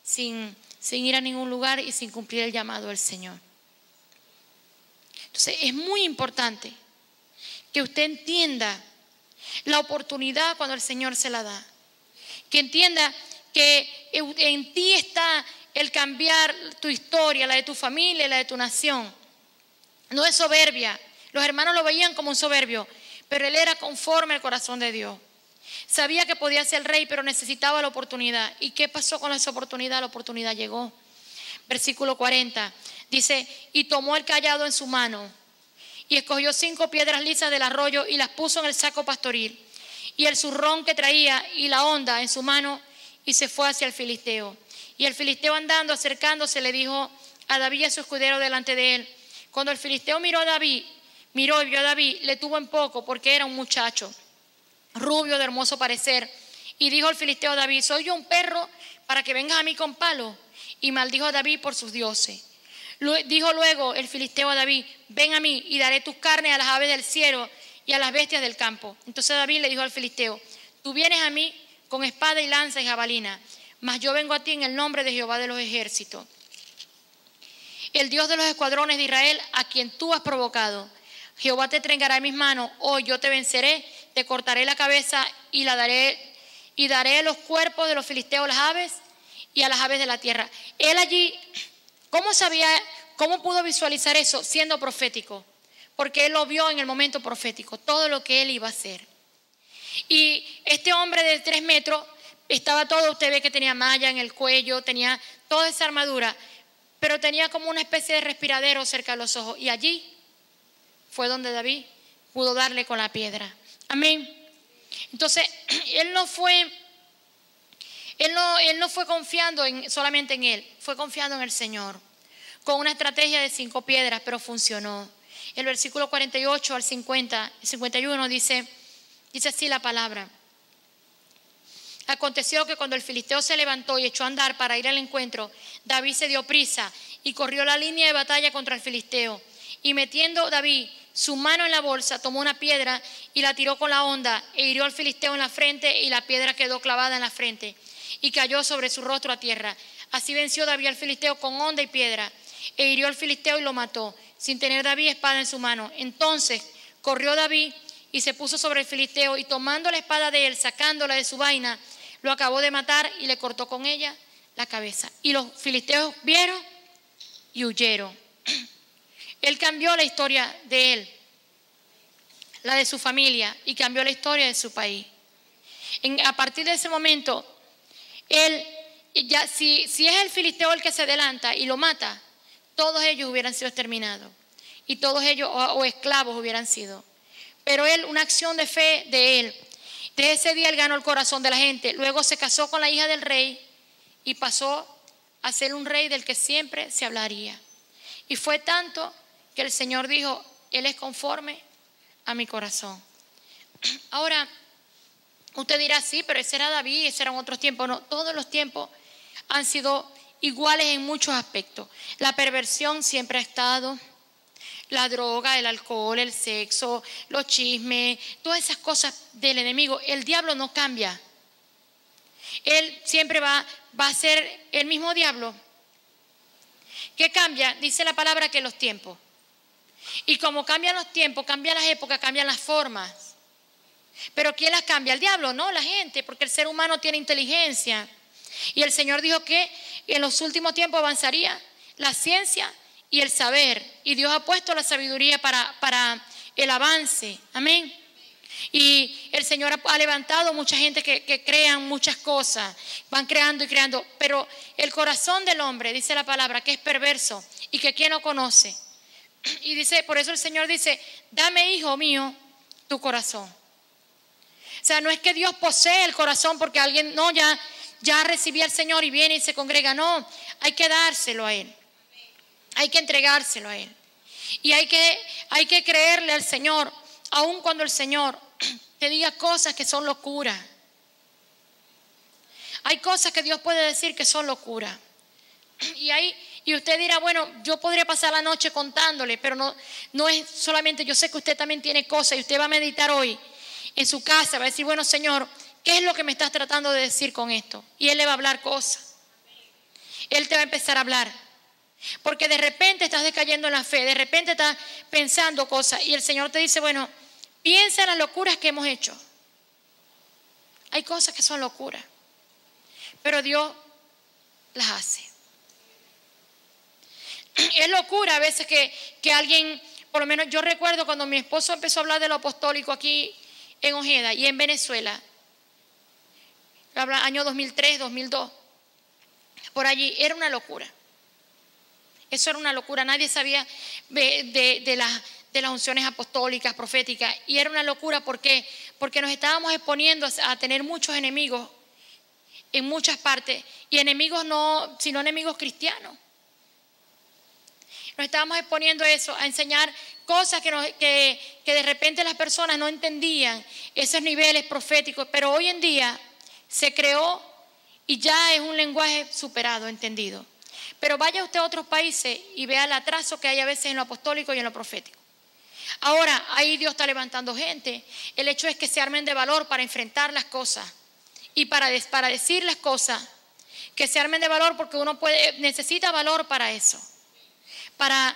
sin ir a ningún lugar y sin cumplir el llamado del Señor. Entonces es muy importante que usted entienda la oportunidad cuando el Señor se la da. Que entienda que en ti está el cambiar tu historia, la de tu familia, la de tu nación. No es soberbia. Los hermanos lo veían como un soberbio, pero él era conforme al corazón de Dios. Sabía que podía ser rey, pero necesitaba la oportunidad. ¿Y qué pasó con esa oportunidad? La oportunidad llegó. Versículo 40 dice, y tomó el cayado en su mano y escogió 5 piedras lisas del arroyo y las puso en el saco pastoril y el zurrón que traía y la honda en su mano, y se fue hacia el filisteo. Y el filisteo, andando, acercándose, le dijo a David y a su escudero delante de él. Cuando el filisteo miró y vio a David, le tuvo en poco, porque era un muchacho rubio, de hermoso parecer. Y dijo el filisteo a David, ¿soy yo un perro para que vengas a mí con palo? Y maldijo a David por sus dioses. Dijo luego el filisteo a David, ven a mí y daré tus carnes a las aves del cielo y a las bestias del campo. Entonces David le dijo al filisteo, tú vienes a mí con espada y lanza y jabalina, mas yo vengo a ti en el nombre de Jehová de los ejércitos, el Dios de los escuadrones de Israel, a quien tú has provocado. Jehová te entregará en mis manos, hoy yo te venceré, te cortaré la cabeza y daré los cuerpos de los filisteos a las aves y a las aves de la tierra. Él allí, ¿cómo pudo visualizar eso? Siendo profético, porque él lo vio en el momento profético, todo lo que él iba a hacer. Y este hombre de 3 metros estaba todo, usted ve que tenía malla en el cuello, tenía toda esa armadura, pero tenía como una especie de respiradero cerca de los ojos, y allí fue donde David pudo darle con la piedra. Amén. Entonces, él no fue confiando solamente en él, fue confiando en el Señor, con una estrategia de 5 piedras, pero funcionó. El versículo 48 al 51 dice así la palabra. Aconteció que cuando el filisteo se levantó y echó a andar para ir al encuentro, David se dio prisa y corrió la línea de batalla contra el filisteo. Y metiendo David su mano en la bolsa, tomó una piedra y la tiró con la honda e hirió al filisteo en la frente, y la piedra quedó clavada en la frente y cayó sobre su rostro a tierra. Así venció David al filisteo con honda y piedra, e hirió al filisteo y lo mató, sin tener David espada en su mano. Entonces corrió David y se puso sobre el filisteo, y tomando la espada de él, sacándola de su vaina, lo acabó de matar y le cortó con ella la cabeza. Y los filisteos vieron y huyeron. Él cambió la historia de él, la de su familia, y cambió la historia de su país. A partir de ese momento, él, ya, si es el filisteo el que se adelanta y lo mata, todos ellos hubieran sido exterminados, y todos ellos o esclavos hubieran sido. Pero él, una acción de fe de él, De ese día él ganó el corazón de la gente. Luego se casó con la hija del rey y pasó a ser un rey del que siempre se hablaría. Y fue tanto que el Señor dijo, Él es conforme a mi corazón. Ahora, usted dirá, sí, pero ese era David, ese eran otros tiempos. No, todos los tiempos han sido iguales en muchos aspectos. La perversión siempre ha estado, la droga, el alcohol, el sexo, los chismes, todas esas cosas del enemigo. El diablo no cambia. Él siempre va a ser el mismo diablo. ¿Qué cambia? Dice la palabra que los tiempos. Y como cambian los tiempos, cambian las épocas, cambian las formas. Pero ¿quién las cambia? El diablo, no, la gente, porque el ser humano tiene inteligencia. Y el Señor dijo que en los últimos tiempos avanzaría la ciencia y el saber. Y Dios ha puesto la sabiduría para el avance. Amén. Y el Señor ha levantado mucha gente que crean muchas cosas. Van creando y creando. Pero el corazón del hombre, dice la palabra, que es perverso y que ¿quién lo conoce? Y dice, por eso el Señor dice, dame, hijo mío, tu corazón. O sea, no es que Dios posee el corazón porque alguien, no, ya recibí al Señor y viene y se congrega. No, hay que dárselo a Él. Hay que entregárselo a Él. Y hay que creerle al Señor, aun cuando el Señor te diga cosas que son locura. Hay cosas que Dios puede decir que son locura. Y usted dirá, bueno, yo podría pasar la noche contándole, pero no es solamente, yo sé que usted también tiene cosas y usted va a meditar hoy en su casa, va a decir, bueno, Señor, ¿qué es lo que me estás tratando de decir con esto? Y Él le va a hablar cosas. Él te va a empezar a hablar. Porque de repente estás decayendo en la fe, de repente estás pensando cosas y el Señor te dice, bueno, piensa en las locuras que hemos hecho. Hay cosas que son locuras, pero Dios las hace. Es locura a veces que alguien, por lo menos yo recuerdo cuando mi esposo empezó a hablar de lo apostólico aquí en Ojeda y en Venezuela, año 2003, 2002, por allí, era una locura. Eso era una locura, nadie sabía de las unciones apostólicas, proféticas, y era una locura porque nos estábamos exponiendo a tener muchos enemigos en muchas partes, y enemigos no, sino enemigos cristianos. Nos estábamos exponiendo eso, a enseñar cosas que de repente las personas no entendían, esos niveles proféticos, pero hoy en día se creó y ya es un lenguaje superado, entendido. Pero vaya usted a otros países y vea el atraso que hay a veces en lo apostólico y en lo profético. Ahora, ahí Dios está levantando gente. El hecho es que se armen de valor para enfrentar las cosas y para decir las cosas, que se armen de valor porque uno necesita valor para eso. Para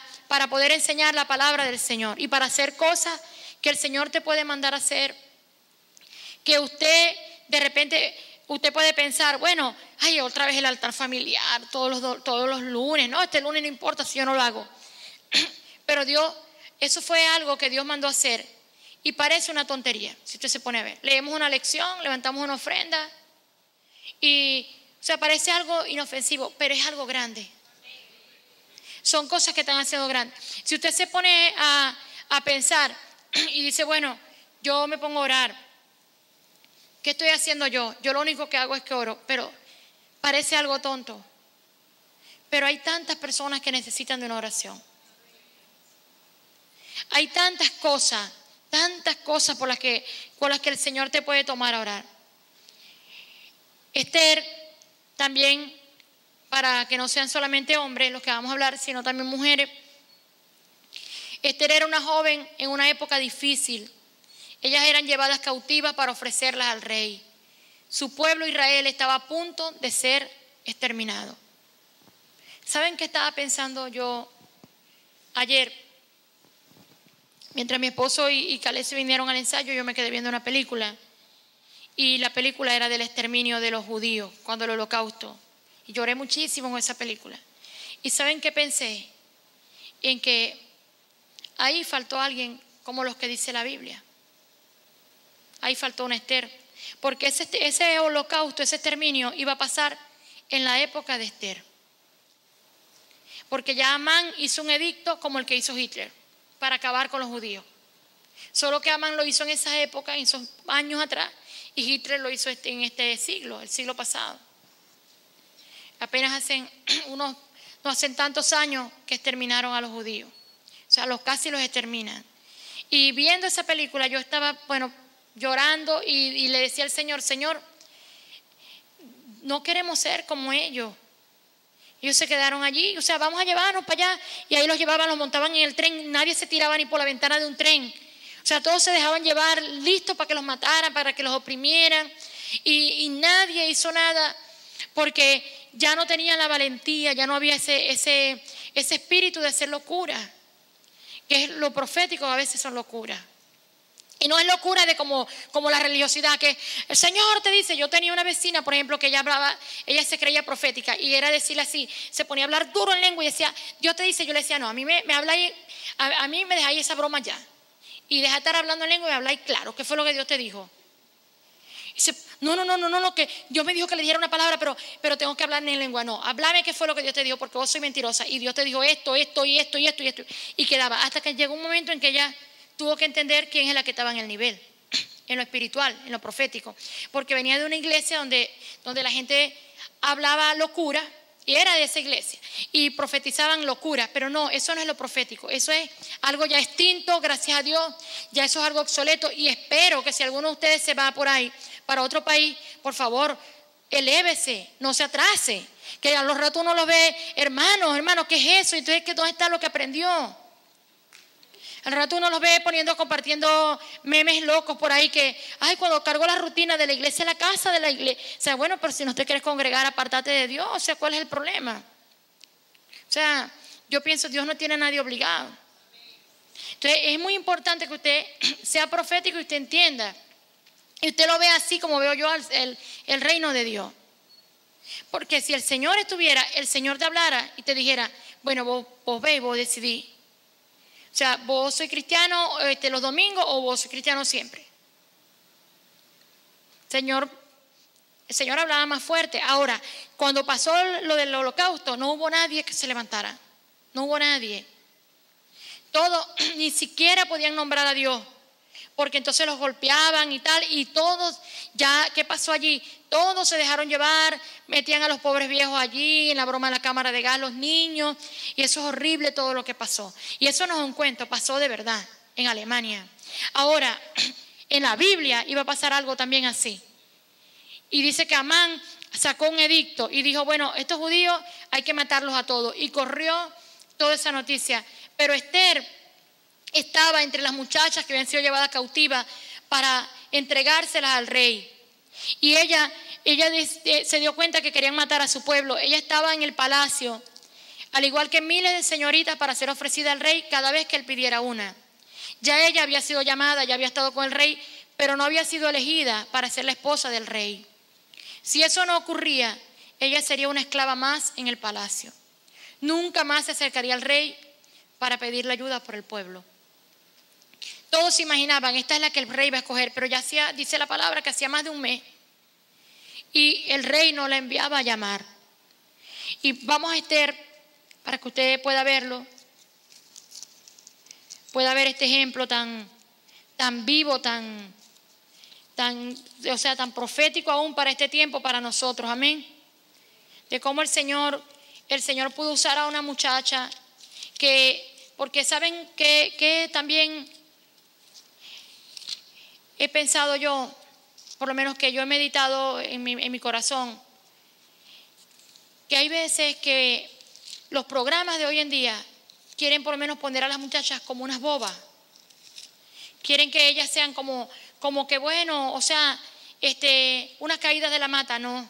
poder enseñar la palabra del Señor y para hacer cosas que el Señor te puede mandar a hacer, que usted de repente, usted puede pensar, bueno, ay, otra vez el altar familiar, todos los lunes, no, este lunes no importa si yo no lo hago. Pero Dios, eso fue algo que Dios mandó a hacer y parece una tontería, si usted se pone a ver. Leemos una lección, levantamos una ofrenda y, o sea, parece algo inofensivo, pero es algo grande. Son cosas que están haciendo grandes. Si usted se pone a pensar y dice, bueno, yo me pongo a orar, ¿qué estoy haciendo yo? Yo lo único que hago es que oro, pero parece algo tonto. Pero hay tantas personas que necesitan de una oración. Hay tantas cosas por las que el Señor te puede tomar a orar. Esther también, para que no sean solamente hombres los que vamos a hablar, sino también mujeres. Esther era una joven en una época difícil. Ellas eran llevadas cautivas para ofrecerlas al rey. Su pueblo Israel estaba a punto de ser exterminado. ¿Saben qué estaba pensando yo ayer? Mientras mi esposo y Caleb se vinieron al ensayo, yo me quedé viendo una película. Y la película era del exterminio de los judíos, cuando el holocausto. Y lloré muchísimo con esa película. ¿Y saben qué pensé? En que ahí faltó alguien como los que dice la Biblia. Ahí faltó una Esther. Porque ese holocausto, ese exterminio iba a pasar en la época de Esther. Porque ya Amán hizo un edicto como el que hizo Hitler para acabar con los judíos. Solo que Amán lo hizo en esa época, en esos años atrás, Y Hitler lo hizo en este siglo, el siglo pasado. Apenas no hacen tantos años que exterminaron a los judíos. O sea, casi los exterminan. Y viendo esa película yo estaba, llorando y le decía al Señor, Señor, no queremos ser como ellos. Ellos se quedaron allí, o sea, vamos a llevarnos para allá. Y ahí los llevaban, los montaban en el tren, nadie se tiraba ni por la ventana de un tren. O sea, todos se dejaban llevar listos para que los mataran, para que los oprimieran. Y nadie hizo nada porque ya no tenían la valentía, ya no había ese espíritu de hacer locura. Que es lo profético, a veces son locuras. Y no es locura de como la religiosidad, que el Señor te dice. Yo tenía una vecina, por ejemplo, que ella se creía profética y era decirle así, se ponía a hablar duro en lengua y decía, Dios te dice. Yo le decía, no, a mí me habláis, a mí me dejáis esa broma ya. Y deja de estar hablando en lengua y me habláis claro, ¿qué fue lo que Dios te dijo? Y dice, no, que Dios me dijo que le diera una palabra, pero tengo que hablar en lengua. No, háblame qué fue lo que Dios te dijo, porque vos sois mentirosa. Y Dios te dijo esto. Y quedaba, hasta que llegó un momento en que ella tuvo que entender quién es la que estaba en el nivel, en lo espiritual, en lo profético. Porque venía de una iglesia donde la gente hablaba locura, y era de esa iglesia, y profetizaban locura. Pero no, eso no es lo profético, eso es algo ya extinto, gracias a Dios, ya eso es algo obsoleto. Y espero que si alguno de ustedes se va por ahí, para otro país, por favor, elévese, no se atrase. Que a los ratos uno lo ve, hermano, ¿qué es eso? Entonces, ¿dónde está lo que aprendió? Al rato uno los ve compartiendo memes locos por ahí que, cuando cargo la rutina de la iglesia a la casa de la iglesia. O sea, bueno, pero si no te quieres congregar, apártate de Dios. O sea, ¿cuál es el problema? O sea, yo pienso, Dios no tiene a nadie obligado. Entonces, es muy importante que usted sea profético y usted entienda. Y usted lo vea así como veo yo el reino de Dios. Porque si el Señor estuviera, el Señor te hablara y te dijera, bueno, vos ve y vos decidís. O sea, vos sois cristiano los domingos o vos sois cristiano siempre. El Señor hablaba más fuerte. Ahora, cuando pasó lo del holocausto, no hubo nadie que se levantara. No hubo nadie. Todos, ni siquiera podían nombrar a Dios, porque entonces los golpeaban y tal, y todos, ya, ¿qué pasó allí? Todos se dejaron llevar, metían a los pobres viejos allí, en la broma de la cámara de gas, los niños, y eso es horrible todo lo que pasó. Y eso no es un cuento, pasó de verdad en Alemania. Ahora, en la Biblia iba a pasar algo también así. Y dice que Amán sacó un edicto y dijo, bueno, estos judíos hay que matarlos a todos. Y corrió toda esa noticia. Pero Esther estaba entre las muchachas que habían sido llevadas cautivas para entregárselas al rey. Y ella se dio cuenta que querían matar a su pueblo. Ella estaba en el palacio, al igual que miles de señoritas, para ser ofrecida al rey cada vez que él pidiera una. Ya ella había sido llamada, ya había estado con el rey, pero no había sido elegida para ser la esposa del rey. Si eso no ocurría, ella sería una esclava más en el palacio. Nunca más se acercaría al rey para pedirle ayuda por el pueblo. Todos se imaginaban, esta es la que el rey va a escoger, pero ya dice la palabra que hacía más de un mes y el rey no la enviaba a llamar. Y vamos a Esther, para que usted pueda verlo, pueda ver este ejemplo tan vivo, tan profético aún para este tiempo, para nosotros, amén. De cómo el Señor pudo usar a una muchacha porque saben que también he pensado yo, por lo menos que yo he meditado en mi corazón, que hay veces que los programas de hoy en día quieren por lo menos poner a las muchachas como unas bobas. Quieren que ellas sean como que bueno, o sea, unas caídas de la mata. No,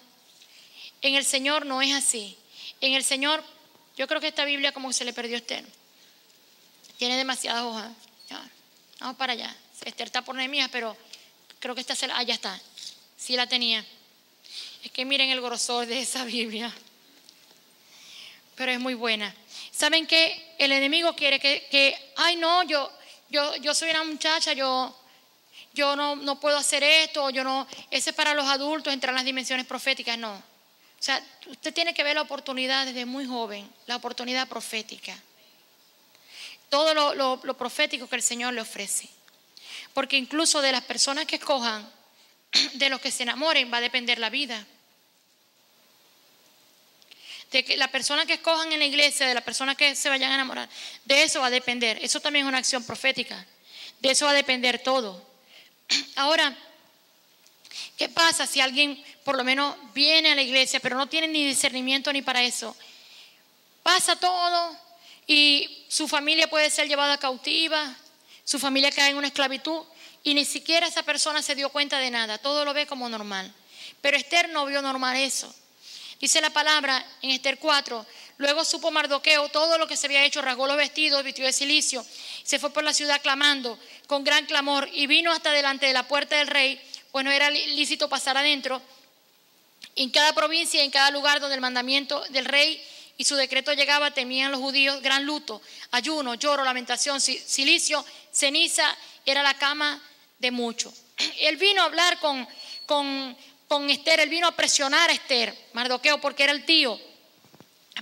en el Señor no es así. En el Señor, yo creo que esta Biblia como que se le perdió a Esther. Tiene demasiadas hojas. Ya, vamos para allá. Esther está por Nehemías, pero creo que ya está. Sí la tenía. Es que miren el grosor de esa Biblia. Pero es muy buena. ¿Saben qué? El enemigo quiere que ay no, yo soy una muchacha, yo no puedo hacer esto, ese es para los adultos, entrar en las dimensiones proféticas, no. O sea, usted tiene que ver la oportunidad desde muy joven, la oportunidad profética. Todo lo profético que el Señor le ofrece. Porque incluso de las personas que escojan de los que se enamoren va a depender la vida. De que la persona que escojan en la iglesia, de la persona que se vayan a enamorar, de eso va a depender. Eso también es una acción profética. De eso va a depender todo. Ahora, ¿qué pasa si alguien por lo menos viene a la iglesia, pero no tiene ni discernimiento ni para eso? Pasa todo y su familia puede ser llevada cautiva, su familia cae en una esclavitud y ni siquiera esa persona se dio cuenta de nada, todo lo ve como normal. Pero Esther no vio normal eso. Dice la palabra en Esther 4, luego supo Mardoqueo todo lo que se había hecho, rasgó los vestidos, vistió de cilicio, se fue por la ciudad clamando con gran clamor y vino hasta delante de la puerta del rey, pues no era lícito pasar adentro. En cada provincia y en cada lugar donde el mandamiento del rey y su decreto llegaba, temían los judíos gran luto, ayuno, lloro, lamentación, cilicio, ceniza, era la cama de muchos. Él vino a hablar con Esther, él vino a presionar a Esther, Mardoqueo, porque era el tío,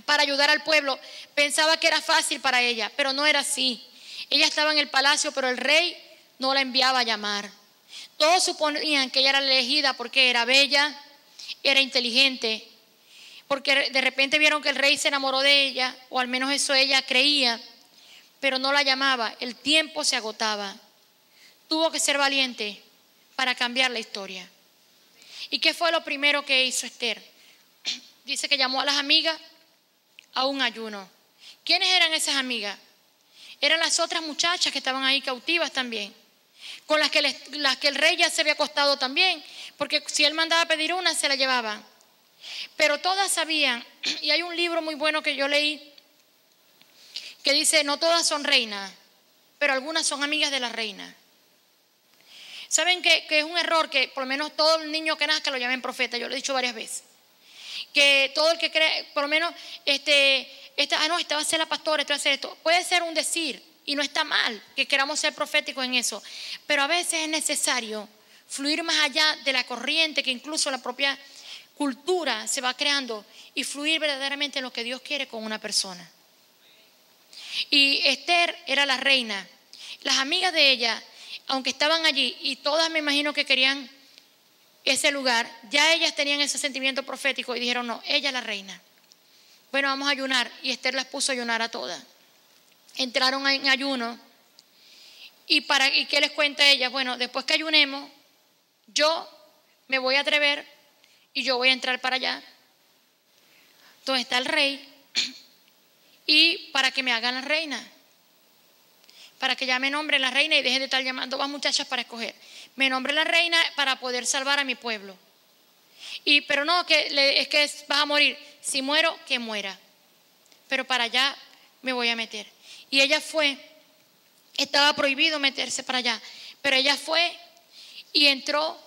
para ayudar al pueblo. Pensaba que era fácil para ella, pero no era así. Ella estaba en el palacio, pero el rey no la enviaba a llamar. Todos suponían que ella era la elegida porque era bella, era inteligente, porque de repente vieron que el rey se enamoró de ella, o al menos eso ella creía, pero no la llamaba. El tiempo se agotaba. Tuvo que ser valiente para cambiar la historia. ¿Y qué fue lo primero que hizo Esther? Dice que llamó a las amigas a un ayuno. ¿Quiénes eran esas amigas? Eran las otras muchachas que estaban ahí cautivas también, con las que el rey ya se había acostado también, porque si él mandaba a pedir una, se la llevaban. Pero todas sabían, y hay un libro muy bueno que yo leí, que dice, no todas son reinas, pero algunas son amigas de la reina. ¿Saben que es un error que por lo menos todo el niño que nazca lo llamen profeta? Yo lo he dicho varias veces. Que todo el que cree, por lo menos, esta va a ser la pastora, esta va a ser esto. Puede ser un decir, y no está mal que queramos ser proféticos en eso. Pero a veces es necesario fluir más allá de la corriente, que incluso la propia cultura se va creando, y fluir verdaderamente en lo que Dios quiere con una persona. Y Esther era la reina. Las amigas de ella, aunque estaban allí y todas me imagino que querían ese lugar, ya ellas tenían ese sentimiento profético y dijeron, no, ella es la reina. Bueno, vamos a ayunar, y Esther las puso a ayunar a todas. Entraron en ayuno y ¿qué les cuenta ella? Bueno, después que ayunemos, yo me voy a atrever y yo voy a entrar para allá donde está el rey, y para que me hagan la reina, para que ya me nombren la reina y dejen de estar llamando más muchachas para escoger. Me nombre la reina para poder salvar a mi pueblo. Pero no, es que vas a morir. Si muero, que muera. Pero para allá me voy a meter. Y ella fue, estaba prohibido meterse para allá, pero ella fue y entró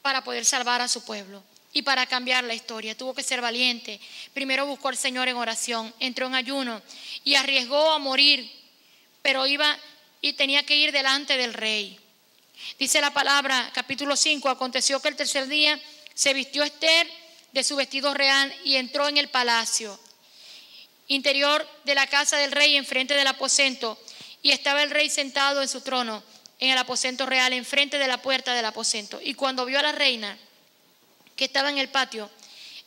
para poder salvar a su pueblo y para cambiar la historia. Tuvo que ser valiente. Primero buscó al Señor en oración, entró en ayuno y arriesgó a morir, pero iba y tenía que ir delante del rey. Dice la palabra, capítulo 5, aconteció que el tercer día se vistió Esther de su vestido real y entró en el palacio interior de la casa del rey, enfrente del aposento, y estaba el rey sentado en su trono en el aposento real, enfrente de la puerta del aposento. Y cuando vio a la reina que estaba en el patio,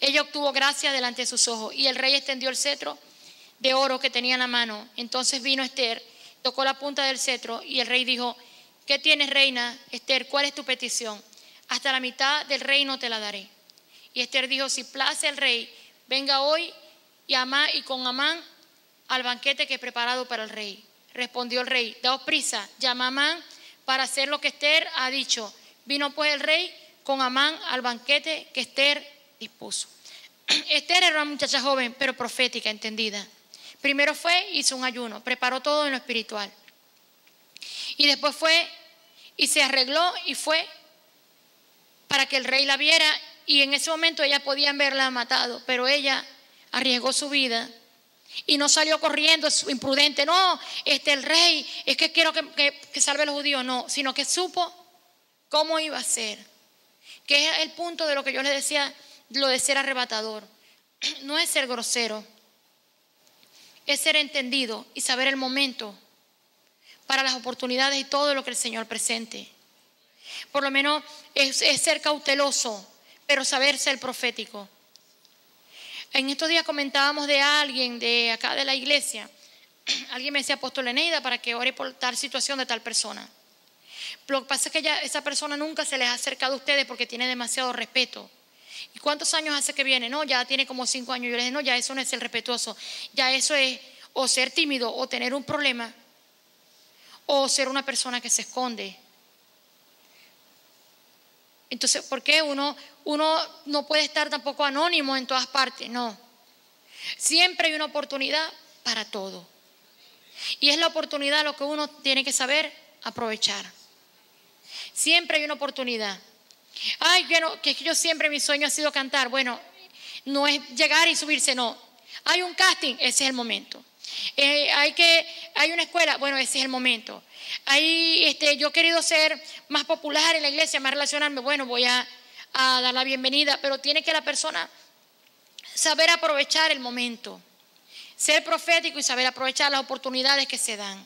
ella obtuvo gracia delante de sus ojos, y el rey extendió el cetro de oro que tenía en la mano. Entonces vino Esther, tocó la punta del cetro, y el rey dijo, ¿qué tienes, reina Esther? ¿Cuál es tu petición? Hasta la mitad del reino te la daré. Y Esther dijo, si place el rey, venga hoy y con Amán al banquete que he preparado para el rey. Respondió el rey, daos prisa, llama a Amán para hacer lo que Esther ha dicho. Vino pues el rey con Amán al banquete que Esther dispuso. Esther era una muchacha joven, pero profética, entendida. Primero fue, hizo un ayuno, preparó todo en lo espiritual. Y después fue y se arregló y fue para que el rey la viera, y en ese momento ella podía haberla matado, pero ella arriesgó su vida y no salió corriendo, es imprudente, no, el rey, es que quiero que salve a los judíos, no, sino que supo cómo iba a ser, que es el punto de lo que yo les decía, lo de ser arrebatador. No es ser grosero, es ser entendido y saber el momento para las oportunidades y todo lo que el Señor presente. Por lo menos es ser cauteloso, pero saber ser profético. En estos días comentábamos de alguien de acá de la iglesia. Alguien me decía, apóstol Eneida, para que ore por tal situación de tal persona. Lo que pasa es que esa persona nunca se les ha acercado a ustedes porque tiene demasiado respeto. ¿Y cuántos años hace que viene? No, ya tiene como 5 años. Yo le dije, no, ya eso no es ser respetuoso. Ya eso es o ser tímido o tener un problema o ser una persona que se esconde. Entonces, ¿por qué uno no puede estar tampoco anónimo en todas partes? No. Siempre hay una oportunidad para todo. Y es la oportunidad lo que uno tiene que saber aprovechar. Siempre hay una oportunidad. Ay, bueno, que yo siempre mi sueño ha sido cantar. Bueno, no es llegar y subirse, no. Hay un casting, ese es el momento. Hay una escuela, bueno, ese es el momento. Yo he querido ser más popular en la iglesia, más relacionarme, bueno, voy a dar la bienvenida, pero tiene que la persona saber aprovechar el momento, ser profético y saber aprovechar las oportunidades que se dan.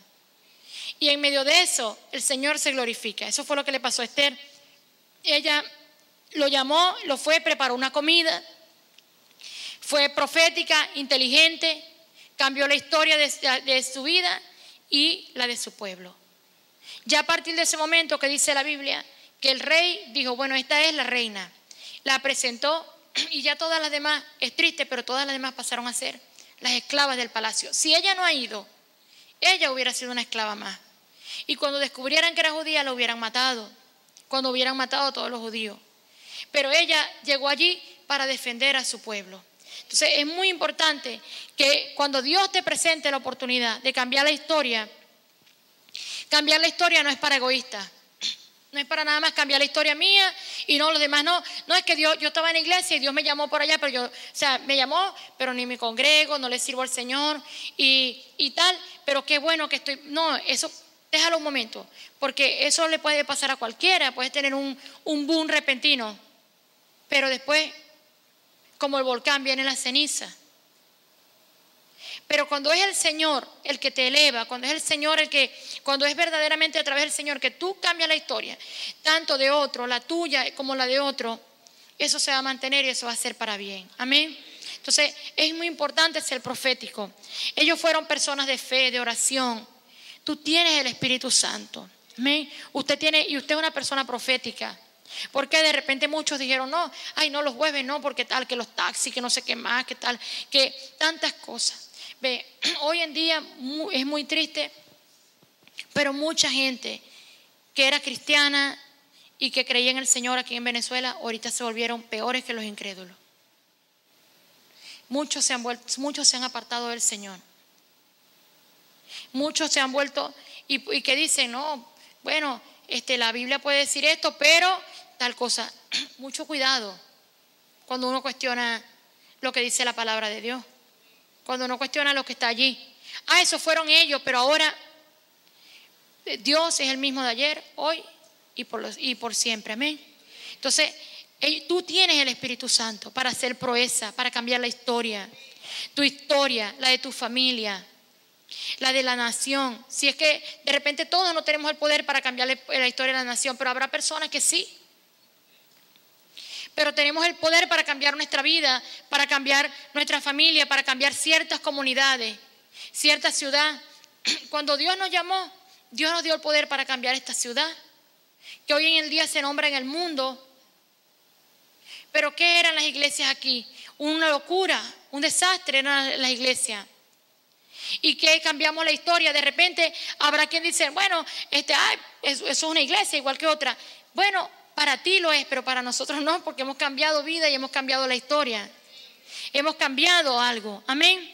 Y en medio de eso, el Señor se glorifica. Eso fue lo que le pasó a Esther. Ella lo llamó, lo fue, preparó una comida, fue profética, inteligente, cambió la historia de su vida y la de su pueblo. Ya a partir de ese momento que dice la Biblia, que el rey dijo, bueno, esta es la reina. La presentó y ya todas las demás, es triste, pero todas las demás pasaron a ser las esclavas del palacio. Si ella no ha ido, ella hubiera sido una esclava más. Y cuando descubrieran que era judía, la hubieran matado. Cuando hubieran matado a todos los judíos. Pero ella llegó allí para defender a su pueblo. Entonces es muy importante que cuando Dios te presente la oportunidad de cambiar la historia no es para egoístas. No es para nada más cambiar la historia mía y no los demás. No es que yo estaba en la iglesia y Dios me llamó por allá, pero me llamó, pero ni me congrego, no le sirvo al Señor y tal, pero qué bueno que estoy. No, eso déjalo un momento, porque eso le puede pasar a cualquiera, puedes tener un boom repentino, pero después, como el volcán, viene la ceniza. Pero cuando es el Señor el que te eleva, cuando es el Señor cuando es verdaderamente a través del Señor que tú cambias la historia, tanto de otro, la tuya como la de otro, eso se va a mantener y eso va a ser para bien. Amén. Entonces es muy importante ser profético. Ellos fueron personas de fe, de oración. Tú tienes el Espíritu Santo. Amén. Usted es una persona profética. Porque de repente muchos dijeron, no, los jueves no, porque tal, que los taxis, que no sé qué más, que tal, que tantas cosas. Ve, hoy en día es muy triste, pero mucha gente que era cristiana y que creía en el Señor aquí en Venezuela, ahorita se volvieron peores que los incrédulos. Muchos se han apartado del Señor. Muchos se han vuelto y que dicen, no, bueno, la Biblia puede decir esto, pero tal cosa. Mucho cuidado cuando uno cuestiona lo que dice la palabra de Dios. Cuando uno cuestiona lo que está allí. Esos fueron ellos, pero ahora Dios es el mismo de ayer, hoy y por siempre. Amén. Entonces, tú tienes el Espíritu Santo para hacer proeza, para cambiar la historia. Tu historia, la de tu familia, la de la nación. Si es que de repente todos no tenemos el poder para cambiar la historia de la nación, pero habrá personas que sí. Pero tenemos el poder para cambiar nuestra vida, para cambiar nuestra familia, para cambiar ciertas comunidades, cierta ciudad. Cuando Dios nos llamó, Dios nos dio el poder para cambiar esta ciudad, que hoy en el día se nombra en el mundo. Pero ¿qué eran las iglesias aquí? Una locura, un desastre eran las iglesias. Y que cambiamos la historia. De repente habrá quien dice, bueno, eso es una iglesia igual que otra. Bueno, para ti lo es, pero para nosotros no, porque hemos cambiado vida y hemos cambiado la historia. Hemos cambiado algo. Amén.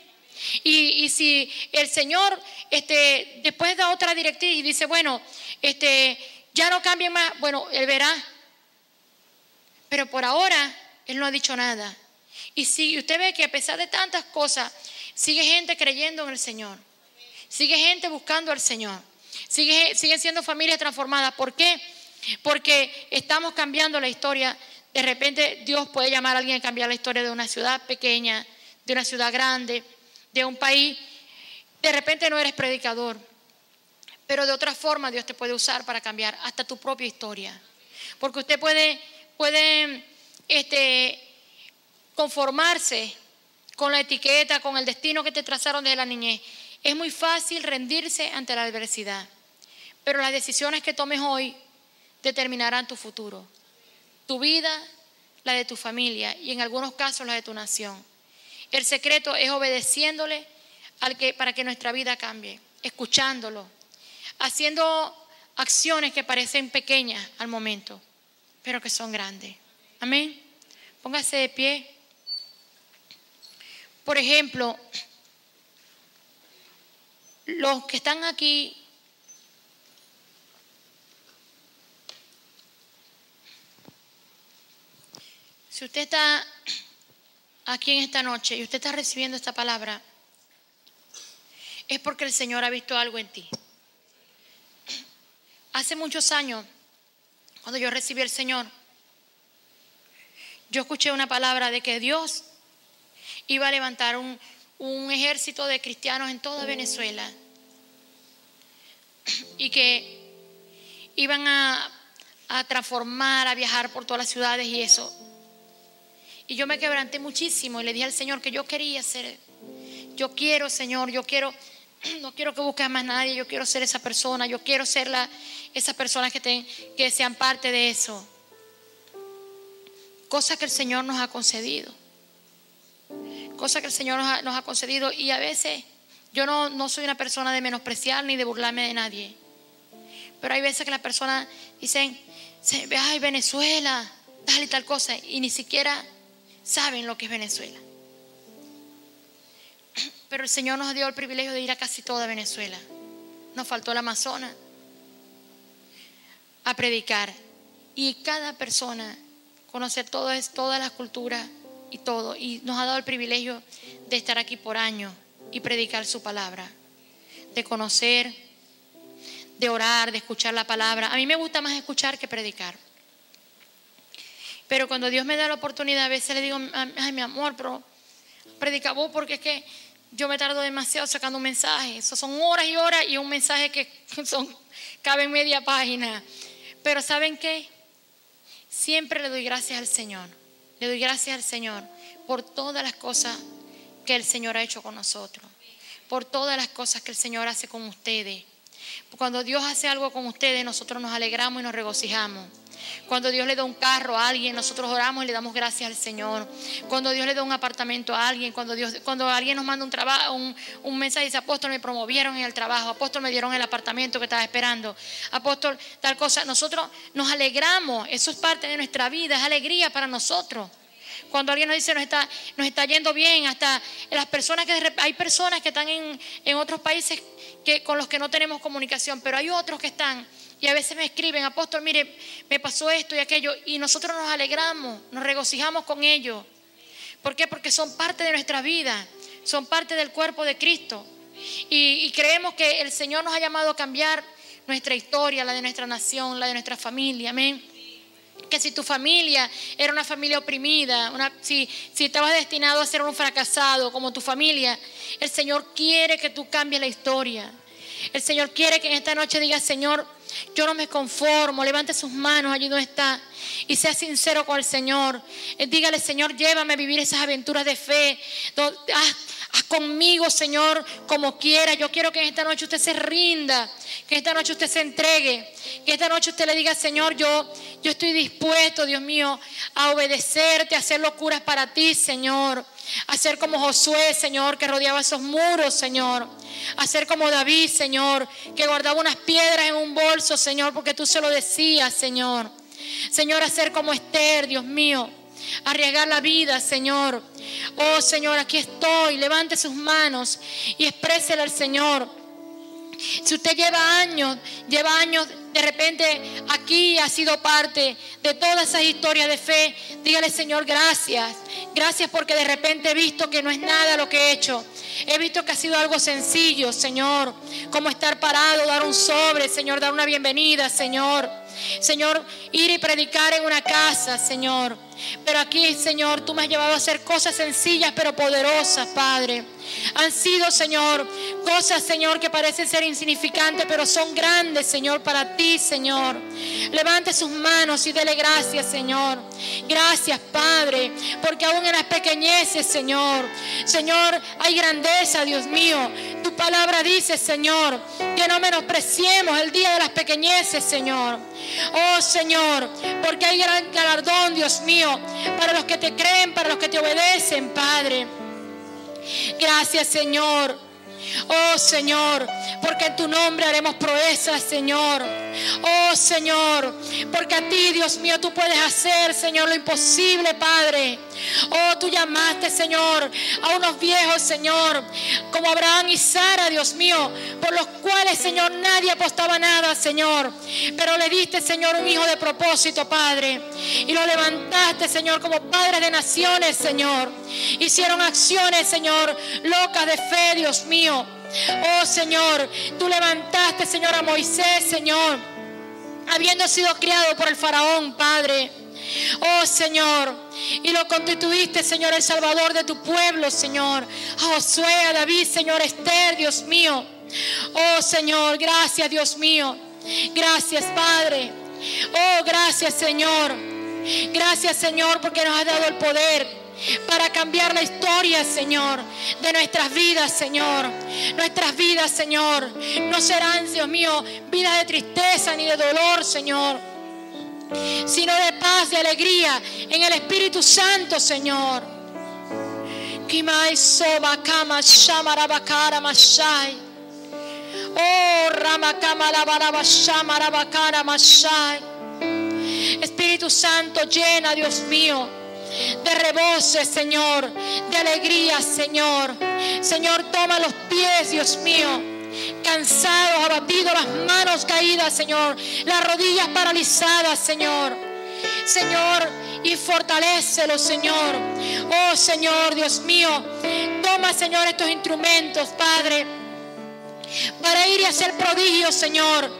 Y si el Señor después da otra directriz y dice, bueno, ya no cambien más, bueno, Él verá. Pero por ahora Él no ha dicho nada. Y si usted ve que a pesar de tantas cosas, sigue gente creyendo en el Señor. Sigue gente buscando al Señor. Siguen siendo familias transformadas. ¿Por qué? Porque estamos cambiando la historia. De repente Dios puede llamar a alguien a cambiar la historia de una ciudad pequeña, de una ciudad grande, de un país. De repente no eres predicador, pero de otra forma Dios te puede usar para cambiar hasta tu propia historia. Porque usted puede conformarse con la etiqueta, con el destino que te trazaron desde la niñez. Es muy fácil rendirse ante la adversidad, pero las decisiones que tomes hoy determinarán tu futuro, tu vida, la de tu familia y en algunos casos la de tu nación. El secreto es obedeciéndole para que nuestra vida cambie, escuchándolo, haciendo acciones que parecen pequeñas al momento, pero que son grandes. Amén. Póngase de pie. Por ejemplo, los que están aquí, si usted está aquí en esta noche y usted está recibiendo esta palabra, es porque el Señor ha visto algo en ti. Hace muchos años, cuando yo recibí al Señor, yo escuché una palabra de que Dios iba a levantar un ejército de cristianos en toda Venezuela y que iban a transformar, a viajar por todas las ciudades y eso. Y yo me quebranté muchísimo y le dije al Señor que yo quería ser, yo quiero, Señor, no quiero que busques a más nadie, yo quiero ser esa persona, yo quiero ser esas personas que sean parte de eso. Cosa que el Señor nos ha concedido. Cosa que el Señor nos ha concedido. Y a veces yo no soy una persona de menospreciar ni de burlarme de nadie. Pero hay veces que las personas dicen, ay, Venezuela, tal y tal cosa, y ni siquiera saben lo que es Venezuela. Pero el Señor nos dio el privilegio de ir a casi toda Venezuela. Nos faltó el Amazonas a predicar. Y cada persona conocer todas las culturas y todo. Y nos ha dado el privilegio de estar aquí por años y predicar su palabra. De conocer, de orar, de escuchar la palabra. A mí me gusta más escuchar que predicar. Pero cuando Dios me da la oportunidad, a veces le digo, ay, mi amor, pero predica vos, porque es que yo me tardo demasiado sacando un mensaje. Eso son horas y horas y un mensaje que cabe en media página. Pero ¿saben qué? Siempre le doy gracias al Señor. Le doy gracias al Señor por todas las cosas que el Señor ha hecho con nosotros. Por todas las cosas que el Señor hace con ustedes. Cuando Dios hace algo con ustedes, nosotros nos alegramos y nos regocijamos. Cuando Dios le da un carro a alguien, nosotros oramos y le damos gracias al Señor. Cuando Dios le da un apartamento a alguien, cuando alguien nos manda un trabajo, un mensaje y dice, apóstol, me promovieron en el trabajo, apóstol, me dieron el apartamento que estaba esperando, apóstol, tal cosa, nosotros nos alegramos. Eso es parte de nuestra vida, es alegría para nosotros. Cuando alguien nos dice nos está yendo bien, hasta las personas hay personas que están en otros países con los que no tenemos comunicación, pero hay otros que están y a veces me escriben, apóstol, mire, me pasó esto y aquello, y nosotros nos alegramos, nos regocijamos con ellos. ¿Por qué? Porque son parte de nuestra vida, son parte del cuerpo de Cristo y creemos que el Señor nos ha llamado a cambiar nuestra historia, la de nuestra nación, la de nuestra familia, amén. Que si tu familia era una familia oprimida, si estabas destinado a ser un fracasado como tu familia, el Señor quiere que tú cambies la historia. El Señor quiere que en esta noche digas, Señor, yo no me conformo. Levante sus manos allí donde está y sea sincero con el Señor. Dígale, Señor, llévame a vivir esas aventuras de fe. Haz conmigo, Señor, como quiera. Yo quiero que en esta noche usted se rinda, que esta noche usted se entregue, que esta noche usted le diga, Señor, yo estoy dispuesto, Dios mío, a obedecerte, a hacer locuras para ti, Señor. A ser como Josué, Señor, que rodeaba esos muros, Señor. A ser como David, Señor, que guardaba unas piedras en un bolso, Señor, porque tú se lo decías, Señor. Señor, a ser como Esther, Dios mío. Arriesgar la vida, Señor. Oh, Señor, aquí estoy. Levante sus manos y exprésele al Señor. Si usted lleva años, de repente aquí ha sido parte de todas esas historias de fe, dígale, Señor, gracias. Gracias porque de repente he visto que no es nada lo que he hecho. He visto que ha sido algo sencillo, Señor, como estar parado, dar un sobre, Señor, dar una bienvenida, Señor. Señor, ir y predicar en una casa, Señor. Pero aquí, Señor, tú me has llevado a hacer cosas sencillas pero poderosas, Padre. Han sido, Señor, cosas, Señor, que parecen ser insignificantes, pero son grandes, Señor, para ti, Señor. Levante sus manos y dele gracias, Señor. Gracias, Padre, porque aún en las pequeñeces, Señor, hay grandeza, Dios mío. Tu palabra dice, Señor, que no menospreciemos el día de las pequeñeces, Señor. Oh, Señor, porque hay gran galardón, Dios mío, para los que te creen, para los que te obedecen, Padre. Gracias, Señor. Oh, Señor, porque en tu nombre haremos proezas, Señor. Oh, Señor, porque a ti, Dios mío, tú puedes hacer, Señor, lo imposible, Padre. Oh, tú llamaste, Señor, a unos viejos, Señor, como Abraham y Sara, Dios mío, por los cuales, Señor, nadie apostaba nada, Señor. Pero le diste, Señor, un hijo de propósito, Padre. Y lo levantaste, Señor, como padres de naciones, Señor. Hicieron acciones, Señor, locas de fe, Dios mío. Oh, Señor, tú levantaste, Señor, a Moisés, Señor, habiendo sido criado por el faraón, Padre. Oh, Señor, y lo constituiste, Señor, el Salvador de tu pueblo, Señor. A Josué, a David, Señor, Esther, Dios mío. Oh, Señor, gracias, Dios mío. Gracias, Padre. Oh, gracias, Señor. Gracias, Señor, porque nos has dado el poder para cambiar la historia, Señor, de nuestras vidas, Señor. Nuestras vidas, Señor, no serán, Dios mío, vidas de tristeza ni de dolor, Señor, sino de paz, de alegría en el Espíritu Santo, Señor. Oh, Espíritu Santo, llena, Dios mío, de rebose, Señor, de alegría, Señor. Señor, toma los pies, Dios mío, cansados, abatidos, las manos caídas, Señor, las rodillas paralizadas, Señor. Señor, y fortalécelos, Señor. Oh, Señor, Dios mío, toma, Señor, estos instrumentos, Padre, para ir y hacer prodigios, Señor,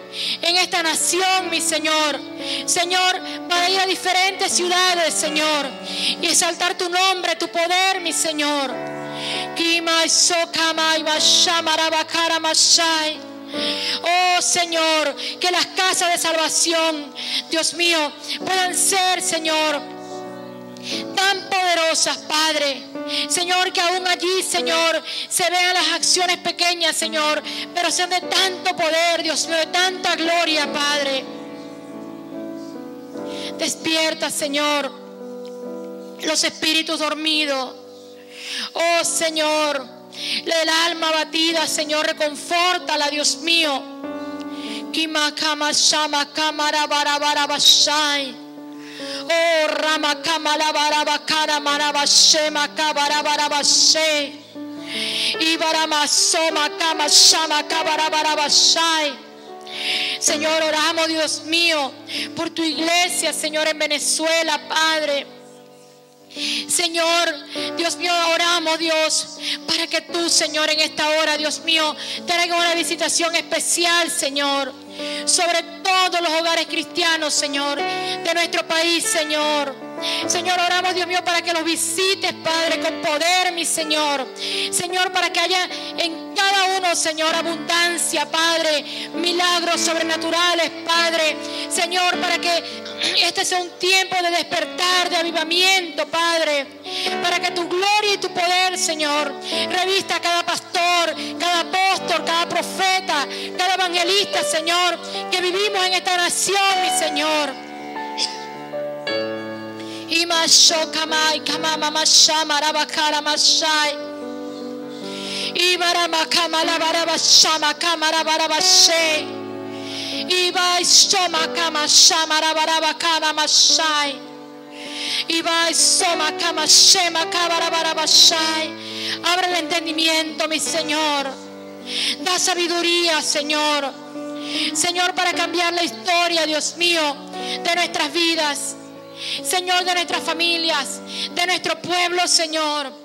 en esta nación, mi Señor. Señor, para ir a diferentes ciudades, Señor, y exaltar tu nombre, tu poder, mi Señor. Oh, Señor, que las casas de salvación, Dios mío, puedan ser, Señor, tan poderosas, Padre. Señor, que aún allí, Señor, se vean las acciones pequeñas, Señor, pero sean de tanto poder, Dios mío, de tanta gloria, Padre. Despierta, Señor, los espíritus dormidos. Oh, Señor, el alma abatida, Señor, reconfórtala, Dios mío. Oh, Ramakama la barabakara marabashema kabarabarabashe. Ibaramasoma kama shama kabarabarabashai. Señor, oramos, Dios mío, por tu iglesia, Señor, en Venezuela, Padre. Señor, Dios mío, oramos, Dios, para que tú, Señor, en esta hora, Dios mío, traiga una visitación especial, Señor, sobre todos los hogares cristianos, Señor, de nuestro país, Señor. Señor, oramos, Dios mío, para que los visites, Padre, con poder, mi Señor. Señor, para que haya en cada uno, Señor, abundancia, Padre, milagros sobrenaturales, Padre. Señor, para que este sea un tiempo de despertar, de avivamiento, Padre, para que tu gloria y tu poder, Señor, revista a cada pastor, cada apóstol, cada profeta, cada evangelista, Señor, que vivimos en esta nación, mi Señor. Imashokamai kamama mashama rabakara mashai. Ibaramaka la barabashama kamara barabashe. Ibai shoma kama shama rabarabakana mashai. Ibai soma kama shema kabarabarabashai. Abre el entendimiento, mi Señor. Da sabiduría, Señor. Señor, para cambiar la historia, Dios mío, de nuestras vidas. Señor, de nuestras familias, de nuestro pueblo, Señor.